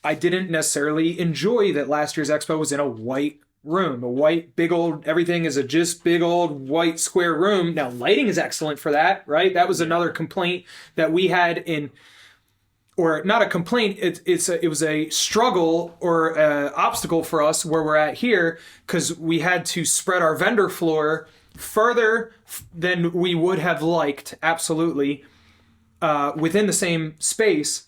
I didn't necessarily enjoy that last year's expo was in a white room, a white big old, everything is a just big old white square room. Now lighting is excellent for that, right? That was another complaint that we had or not a complaint, it was a struggle or obstacle for us where we're at here, because we had to spread our vendor floor further than we would have liked, absolutely, within the same space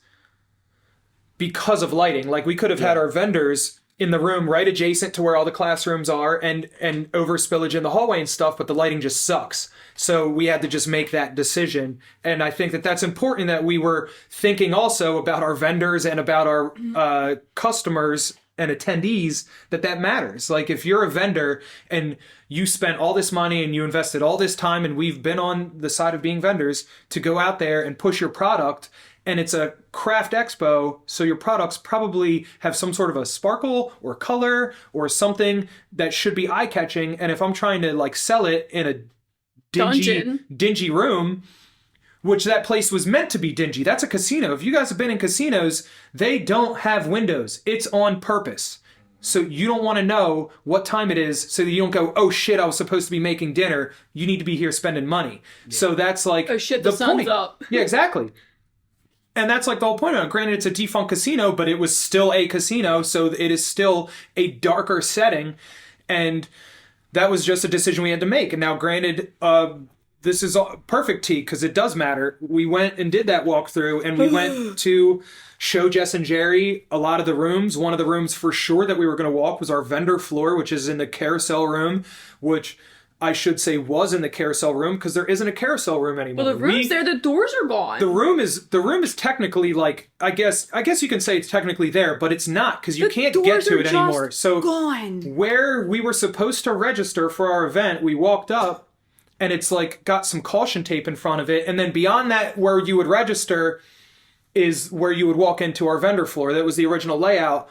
because of lighting. Like we could have had our vendors in the room right adjacent to where all the classrooms are, and over spillage in the hallway and stuff, but the lighting just sucks. So we had to just make that decision. And I think that that's important, that we were thinking also about our vendors and about our customers and attendees, that matters. Like, if you're a vendor and you spent all this money and you invested all this time, and we've been on the side of being vendors to go out there and push your product, and it's a craft expo, so your products probably have some sort of a sparkle or color or something that should be eye-catching. And if I'm trying to like sell it in a dingy room, which that place was meant to be dingy. That's a casino. If you guys have been in casinos, they don't have windows. It's on purpose. So you don't want to know what time it is, so that you don't go, oh shit, I was supposed to be making dinner. You need to be here spending money. Yeah. So that's like, oh shit, the sun's point. Up. Yeah, exactly. And that's like the whole point of it. Granted, it's a defunct casino, but it was still a casino, so it is still a darker setting. And that was just a decision we had to make. And now, granted, this is perfect tea, because it does matter. We went and did that walkthrough, and we went to show Jess and Jerry a lot of the rooms. One of the rooms for sure that we were going to walk was our vendor floor, which is in the carousel room, which I should say was in the carousel room, because there isn't a carousel room anymore. Well, the room's there, the doors are gone. The room is technically like, I guess you can say it's technically there, but it's not, because you can't get to it anymore. So gone. Where we were supposed to register for our event, we walked up, and it's like got some caution tape in front of it, and then beyond that, where you would register is where you would walk into our vendor floor. That was the original layout.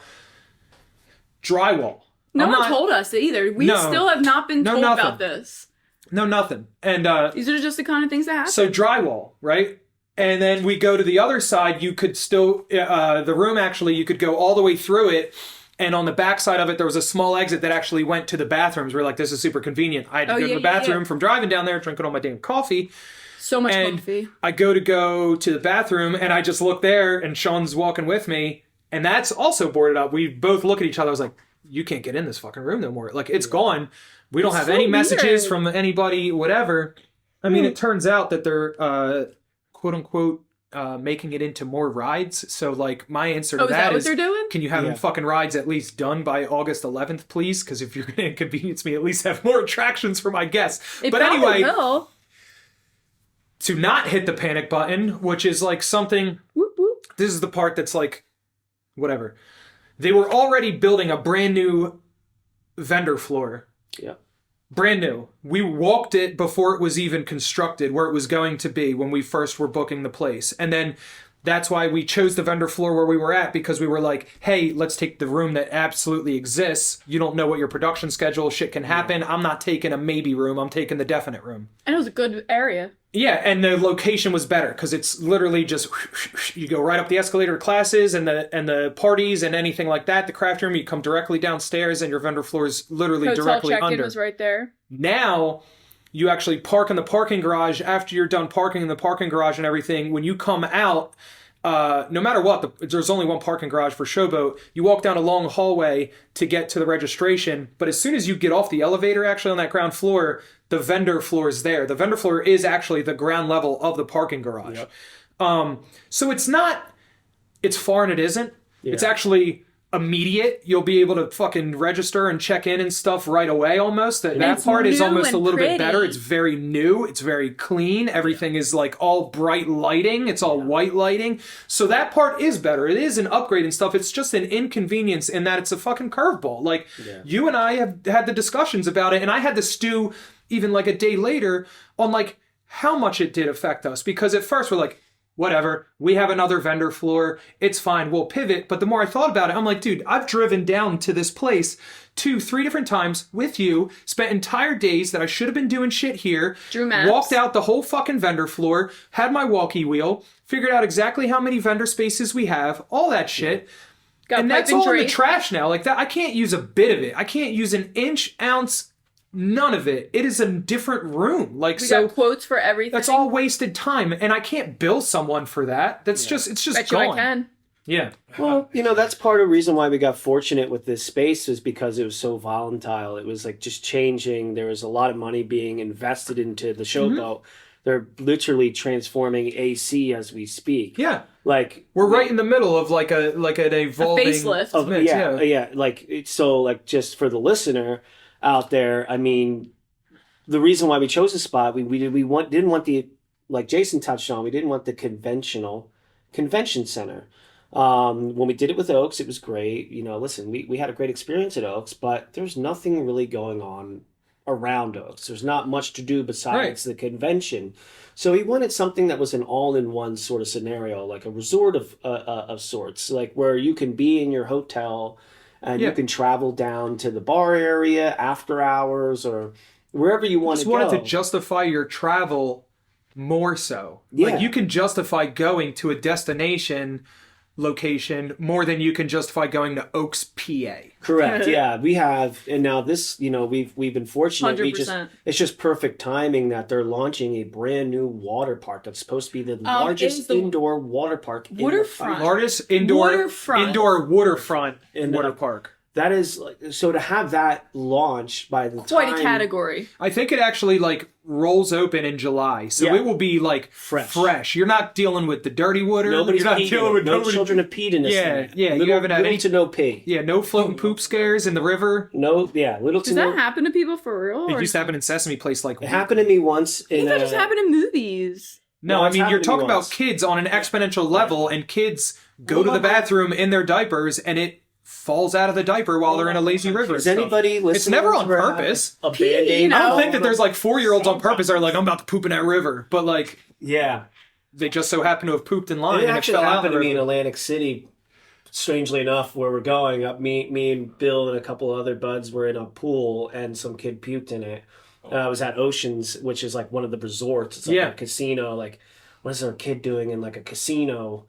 Drywall. No one told us either. We still have not been told about this. No, nothing. And these are just the kind of things that happen. So drywall, right? And then we go to the other side. You could still, the room actually, you could go all the way through it. And on the back side of it, there was a small exit that actually went to the bathrooms. We're like, this is super convenient. I had to go to the bathroom from driving down there, drinking all my damn coffee. So much coffee. I go to the bathroom, and I just look there, and Sean's walking with me. And that's also boarded up. We both look at each other. I was like, you can't get in this fucking room no more. Like, it's gone. We don't have any messages from anybody, whatever. I mean, it turns out that they're, quote unquote, making it into more rides. So, like, my answer to that is, what they're doing? Can you have them fucking rides at least done by August 11th, please? Because if you're going to inconvenience me, at least have more attractions for my guests. But anyway, to not hit the panic button, which is like something, this is the part that's like, whatever. They were already building a brand new vendor floor. Yeah. Brand new. We walked it before it was even constructed, where it was going to be when we first were booking the place. And then that's why we chose the vendor floor where we were at, because we were like, hey, let's take the room that absolutely exists. You don't know what your production schedule, shit can happen. I'm not taking a maybe room. I'm taking the definite room. And it was a good area. Yeah, and the location was better, because it's literally just, you go right up the escalator to classes and the parties and anything like that. The craft room, you come directly downstairs, and your vendor floor is literally directly under. Hotel check-in was right there. Now, you actually park in the parking garage. After you're done parking in the parking garage and everything, when you come out, no matter what, there's only one parking garage for Showboat. You walk down a long hallway to get to the registration, but as soon as you get off the elevator, actually on that ground floor, the vendor floor is there. The vendor floor is actually the ground level of the parking garage. Yep. So it's far and it isn't. Yeah. It's actually immediate. You'll be able to fucking register and check in and stuff right away almost. That part is almost a little bit better. It's very new. It's very clean. Everything is like all bright lighting. It's all white lighting. So that part is better. It is an upgrade and stuff. It's just an inconvenience in that it's a fucking curveball. Like, you and I have had the discussions about it, and I had to stew even like a day later on like how much it did affect us. Because at first we're like, whatever, we have another vendor floor, it's fine, we'll pivot. But the more I thought about it, I'm like, dude, I've driven down to this place 2-3 different times with you, spent entire days that I should have been doing shit here, drew maps, walked out the whole fucking vendor floor, had my walkie wheel, figured out exactly how many vendor spaces we have, all that shit. And that's all in the trash now. Like that, I can't use a bit of it. I can't use an inch, ounce, none of it. It is a different room. Like, we got quotes for everything. That's all wasted time, and I can't bill someone for that. That's just, it's just gone. I can. Yeah. Well, that's part of the reason why we got fortunate with this space, is because it was so volatile. It was like just changing. There was a lot of money being invested into the Showboat. They're literally transforming AC as we speak. Yeah. Like We're right in the middle of like an evolving facelift. Like so like just for the listener out there, I mean, the reason why we chose the spot, didn't want the, like Jason touched on, we didn't want the conventional convention center. When we did it with Oaks, it was great. You know, listen, we had a great experience at Oaks, but there's nothing really going on around Oaks. There's not much to do besides the convention. So we wanted something that was an all-in-one sort of scenario, like a resort of sorts, like where you can be in your hotel and you can travel down to the bar area after hours or wherever you want to go. Just wanted to justify your travel more so. Yeah. Like you can justify going to a destination location more than you can justify going to Oaks, PA. Correct. Yeah, we have, and now this, you know, we've been fortunate. 100%. It's just perfect timing that they're launching a brand new water park that's supposed to be the largest indoor water park, waterfront, largest indoor waterfront water park. That is like, so to have that launched by the quite a category. I think it actually like rolls open in July, so it will be like fresh. You're not dealing with the dirty water. Nobody's You're not dealing with no children have peed in this thing. You haven't had any to no pee. Yeah, no floating poop scares in the river. No, little to Does that happen to people for real? It used to happen in Sesame Place. Like it happened to me once. I thought it just happened in movies. No, I mean, you're talking about kids on an exponential level, and kids go to the bathroom in their diapers, and it falls out of the diaper while they're in a lazy river. Is anybody listening? It's never on purpose. A Band-Aid. I don't think that there's like 4-year-olds on purpose that are like, I'm about to poop in that river. But like, they just so happen to have pooped in line. It and actually it fell happened out to me in Atlantic City. Strangely enough, where we're going, me and Bill and a couple other buds were in a pool and some kid puked in it. I was at Oceans, which is like one of the resorts. It's like a casino. Like, what is our kid doing in like a casino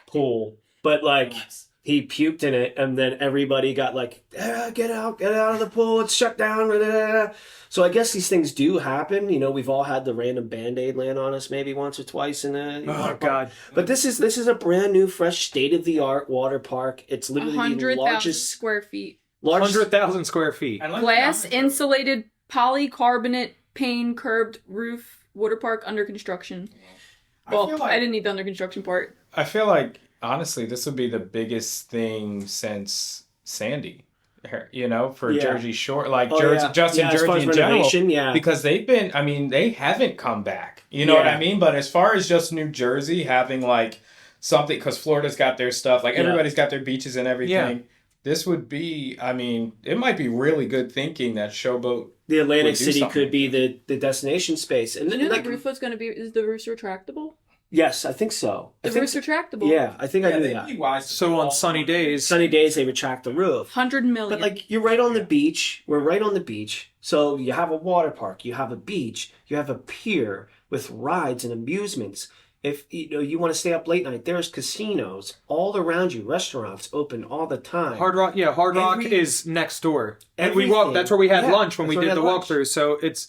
pool? But like, he puked in it, and then everybody got like, get out of the pool, it's shut down. So I guess these things do happen. You know, we've all had the random Band-Aid land on us maybe once or twice in a God. But this is a brand new, fresh, state-of-the-art water park. It's literally the 100,000 square feet. 100,000 square feet. Glass insulated polycarbonate pane curbed roof water park under construction. Well, I didn't need the under construction part. I feel like honestly, this would be the biggest thing since Sandy, you know, for Jersey Shore, like Jersey in general, because they haven't come back, you know what I mean? But as far as just New Jersey having like something, because Florida's got their stuff, like everybody's got their beaches and everything. This would be, I mean, it might be really good thinking that Showboat. The Atlantic City could be the destination space. And then, the roof was going to be, is the roofs retractable? Yes, I think so. The roof's retractable. Yeah, I think I knew that. So on sunny days, they retract the roof. 100 million. But like, you're right on the beach. We're right on the beach. So you have a water park, you have a beach, you have a pier with rides and amusements. If you want to stay up late night, there's casinos all around you, restaurants open all the time. Hard Rock is next door. And that's where we had lunch when we did the walkthrough. So it's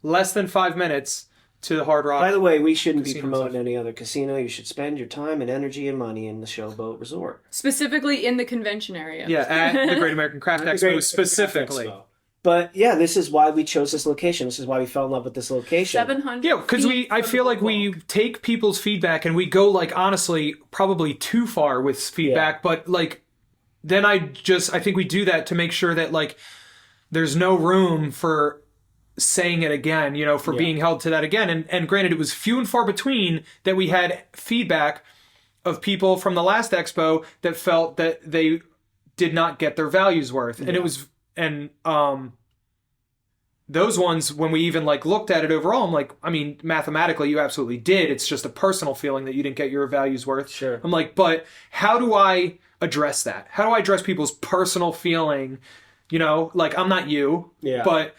less than 5 minutes to the Hard Rock. By the way, we shouldn't be promoting any other casino. You should spend your time and energy and money in the Showboat Resort. Specifically in the convention area. Yeah, at the Great American Craft Expo specifically. But yeah, this is why we chose this location. This is why we fell in love with this location. 700. Yeah, because I feel like we take people's feedback and we go like honestly probably too far with feedback, but like then I think we do that to make sure that like there's no room for saying it again, you know, for being held to that again. And granted, it was few and far between that we had feedback of people from the last expo that felt that they did not get their values worth. And it was, and those ones, when we even like looked at it overall, I'm like, I mean, mathematically you absolutely did. It's just a personal feeling that you didn't get your values worth. Sure. I'm like, but how do I address that? How do I address people's personal feeling? You know, like I'm not you, but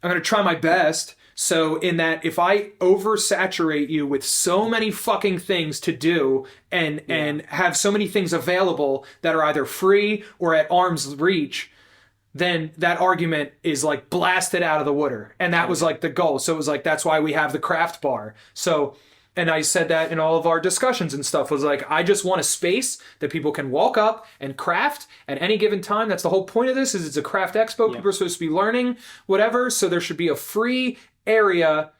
I'm going to try my best. So in that, if I oversaturate you with so many fucking things to do and have so many things available that are either free or at arm's reach, then that argument is like blasted out of the water. And that was like the goal. So it was like, that's why we have the craft bar. So, and I said that in all of our discussions and stuff, was like, I just want a space that people can walk up and craft at any given time. That's the whole point of this, is it's a craft expo. People are supposed to be learning, whatever. So there should be a free area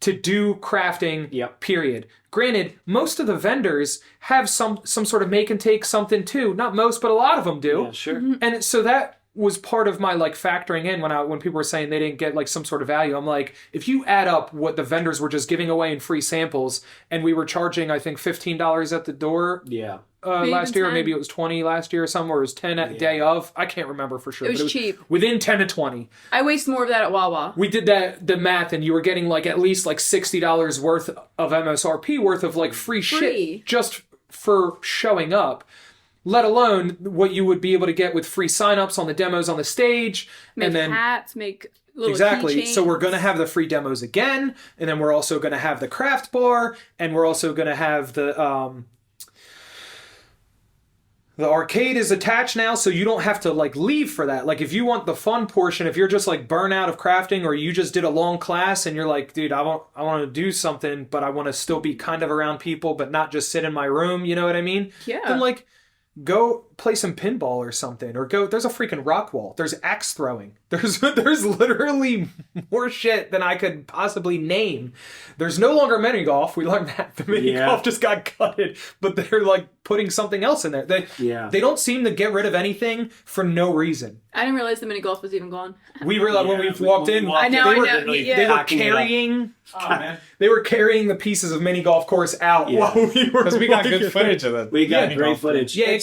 to do crafting, Yep. period. Granted, most of the vendors have some sort of make and take something too. Not most, but a lot of them do. Yeah, sure. And so that was part of my like factoring in when people were saying they didn't get like some sort of value. I'm like, if you add up what the vendors were just giving away in free samples, and we were charging, I think, $15 at the door Yeah. last year, or 10. maybe it was 20 last year or something, or it was 10 at day of. I can't remember for sure. It was but cheap. Within 10 to 20. I waste more of that at Wawa. We did the math, and you were getting like at least like $60 worth of MSRP worth of like free shit just for showing up. Let alone what you would be able to get with free signups on the demos on the stage, Make and then hats, make little exactly. keychains. So we're gonna have the free demos again, and then we're also gonna have the craft bar, and we're also gonna have the arcade is attached now, so you don't have to like leave for that. Like if you want the fun portion, if you're just like burnt out of crafting, or you just did a long class and you're like, dude, I want to do something, but I want to still be kind of around people, but not just sit in my room. You know what I mean? Yeah. Then like go play some pinball or something, or go. There's a freaking rock wall. There's axe throwing. There's literally more shit than I could possibly name. There's no longer mini golf. We learned that the mini golf just got gutted, but they're like putting something else in there. They don't seem to get rid of anything for no reason. I didn't realize the mini golf was even gone. We realized when we walked in. I know. They were carrying. Oh, man. They were carrying the pieces of mini golf course out while we were. Because we got good footage of it. We got great footage. Yeah,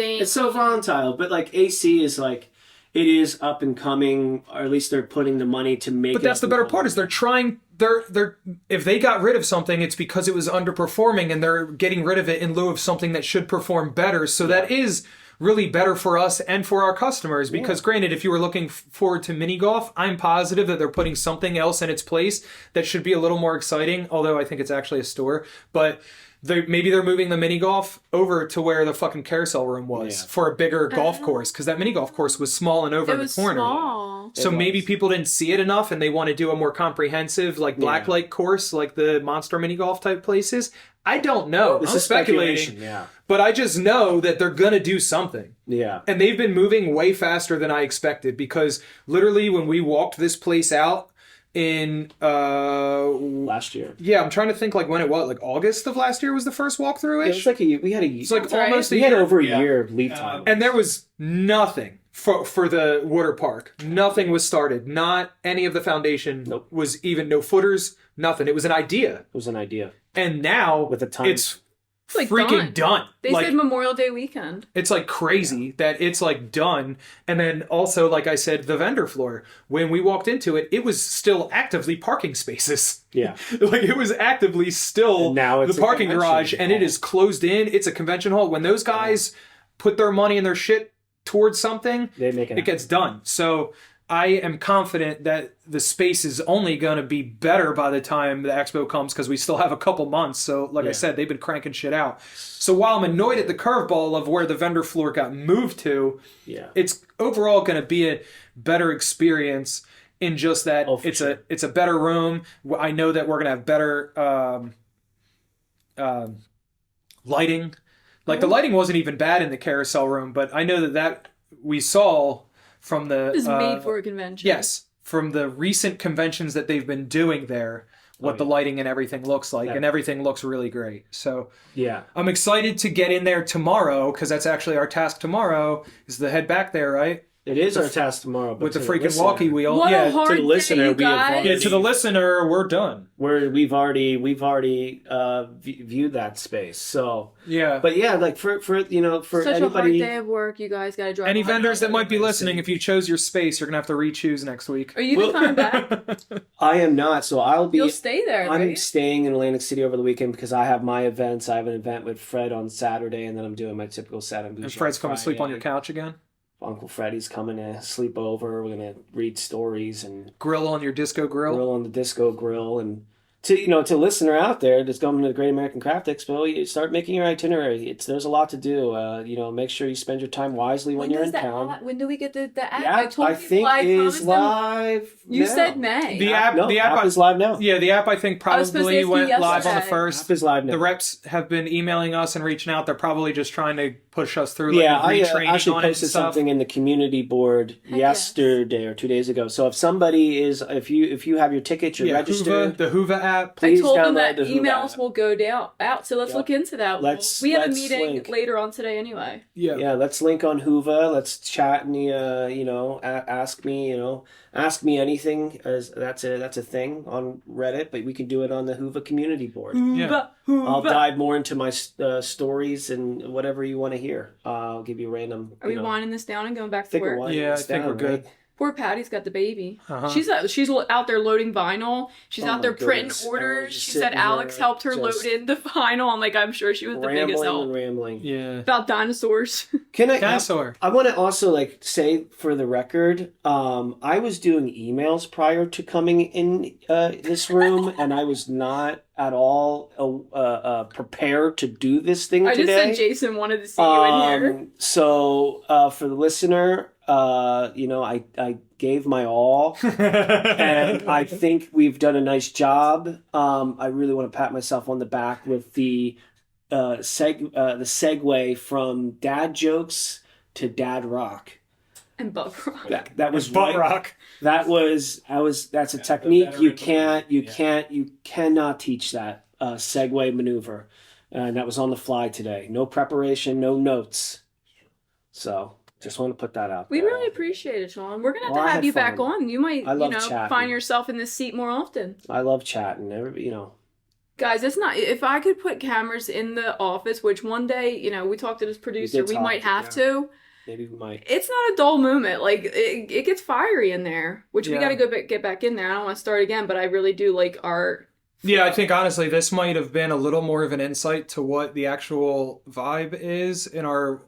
it's so volatile, but like AC is like, it is up and coming, or at least they're putting the money to make it. But that's the better part, is they're trying. They're if they got rid of something, it's because it was underperforming, and they're getting rid of it in lieu of something that should perform better. So that is really better for us and for our customers, because granted, if you were looking forward to mini golf, I'm positive that they're putting something else in its place that should be a little more exciting, although I think it's actually a store. But maybe they're moving the mini golf over to where the fucking carousel room was for a bigger golf course, because that mini golf course was small and over in the corner. Small. So maybe people didn't see it enough, and they want to do a more comprehensive, like blacklight course, like the Monster mini golf type places. I don't know. This I'm is speculating. Yeah. But I just know that they're gonna do something. Yeah. And they've been moving way faster than I expected, because literally when we walked this place out in last year. Yeah, I'm trying to think like when it was. Like August of last year was the first walkthrough-ish? It was like we had a year. It's like almost a we year. had over a year of lead time. And there was nothing for the water park. Nothing was started. Not any of the foundation was even, no footers, nothing. It was an idea. It was an idea. And now with a time. it's like freaking done. They said Memorial Day weekend. It's like crazy that it's like done. And then also, like I said, the vendor floor, when we walked into it, it was still actively parking spaces. Yeah. Like it was actively still now it's the parking garage, and it is closed in. It's a convention hall. When those guys put their money and their shit towards something, they make it gets done. So I am confident that the space is only going to be better by the time the expo comes, because we still have a couple months. So like I said, they've been cranking shit out. So while I'm annoyed at the curveball of where the vendor floor got moved to, it's overall going to be a better experience in just that it's a better room. I know that we're going to have better lighting. Like the lighting wasn't even bad in the carousel room, but I know that we saw from the It was made for a convention. Yes, from the recent conventions that they've been doing there, what the lighting and everything looks like, and everything looks really great. So I'm excited to get in there tomorrow, because that's actually our task tomorrow, is to head back there, right? It is our task tomorrow, but with the freaking walkie wheel. What a hard to the listener, day, you guys. To the listener, we're done. We've already viewed that space. So but like for such anybody, a hard day of work, you guys got to drive. Any vendors that might be listening, if you chose your space, you're gonna have to re-choose next week. Are you coming back? I am not, so I'll be. You'll stay there. I'm right? staying in Atlantic City over the weekend because I have my events. I have an event with Fred on Saturday, and then I'm doing my typical set on Boujee. And Fred's coming to sleep on your couch again. Uncle Freddie's coming to sleep over. We're gonna read stories and grill on your disco grill. Grill on the disco grill, and to listener out there that's going to the Great American Craft Expo, you start making your itinerary. There's a lot to do. Make sure you spend your time wisely when you're in town. When do we get the app? Yeah, I think is live. You now. said May. The app is live now. Yeah, the app I think probably went live on the 1st. App is live now. The reps have been emailing us and reaching out. They're probably just trying to push us through. I actually posted something in the community board yesterday or 2 days ago. So if somebody is, if you have your tickets, you're registered. The Hoover app. app. Please I told them download that the Who emails app. will go out, so let's look into that. We have a meeting link. later on today anyway. Yeah, let's link on Hoova. Let's chat in the, ask me anything. As that's a thing on Reddit, but we can do it on the Hoova community board. Yeah. I'll dive more into my stories and whatever you want to hear. I'll give you random. Are we winding this down and going back to work? Yeah, I think we're good. Right? Poor Patty's got the baby. Uh-huh. She's out there loading vinyl. She's out there printing orders. She said Alex helped her load in the vinyl. I'm like, I'm sure she was the biggest help. Rambling. Yeah. About dinosaurs. Dinosaur. I want to also say for the record, I was doing emails prior to coming in this room, and I was not at all prepared to do this thing today. I just said Jason wanted to see you in here. So for the listener, I gave my all, and I think we've done a nice job. I really want to pat myself on the back with the segue from dad jokes to dad rock. And butt rock. That was Butt right. rock. That's a technique you cannot teach that segue maneuver, and that was on the fly today. No preparation, no notes. So just want to put that out We there. really appreciate it, Sean. We're gonna have Well, I to have had you back fun. on. You might, I love chatting. find yourself in this seat more often. I love chatting. Guys, it's not. If I could put cameras in the office, which one day, we talked to this producer, we might have to. Maybe we might. It's not a dull moment. Like it gets fiery in there, which we got to get back in there. I don't want to start again, but I really do like our. Yeah, I think honestly, this might have been a little more of an insight to what the actual vibe is in our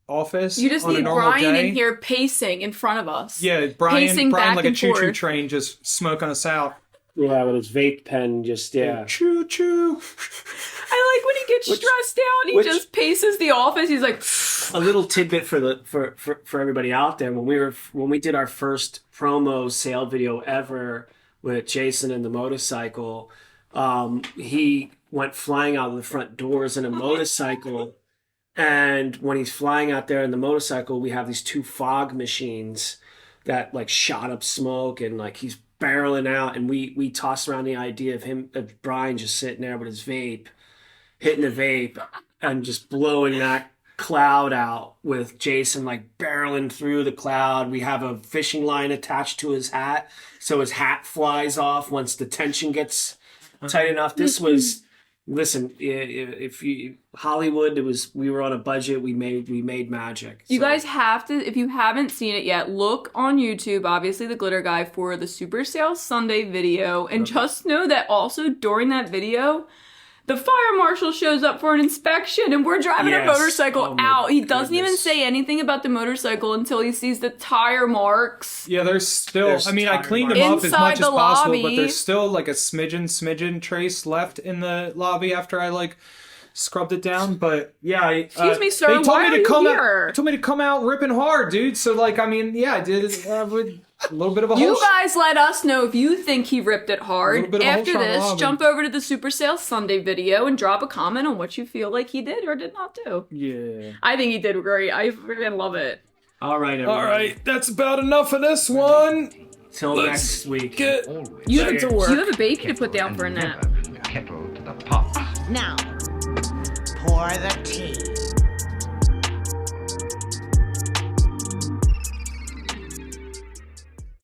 office. You just on a need normal Brian day. in here pacing in front of us. Yeah, Brian back like a and choo-choo forth. train, just smoking us out. Yeah, with his vape pen, just Choo choo. I like when he gets stressed out. He just paces the office. He's like, A little tidbit for everybody out there. When we did our first promo sale video ever with Jason and the motorcycle, he went flying out of the front doors in a motorcycle. And when he's flying out there in the motorcycle, we have these two fog machines that shot up smoke, and he's barreling out, and we tossed around the idea of Brian just sitting there with his vape, hitting the vape, and just blowing that cloud out with Jason barreling through the cloud. We have a fishing line attached to his hat, so his hat flies off once the tension gets tight enough. This was, listen, Hollywood, we were on a budget. We made magic. You guys have to, if you haven't seen it yet, look on YouTube, obviously the Glitter Guy, for the Super Sale Sunday video, and just know that also during that video, the fire marshal shows up for an inspection, and we're driving a motorcycle out. He doesn't even say anything about the motorcycle until he sees the tire marks. Yeah, there's still. I cleaned them up as Inside much as the possible, lobby. but there's still a smidgen trace left in the lobby after I scrubbed it down. But yeah, Excuse me, sir. They told Why me are to you come here? out. Told me to come out ripping hard, dude. So I did with a little bit of a. You whole guys let us know if you think he ripped it A hard. little bit of a After whole this, lobby. jump over to the Super Sale Sunday video and drop a comment on what you feel like he did or did not do. Yeah. I think he did great. I freaking love it. All right, everybody. All right, that's about enough of this one. Till next week. You have a baby to put down for a nap. Kettle to the pot. Now, pour the tea.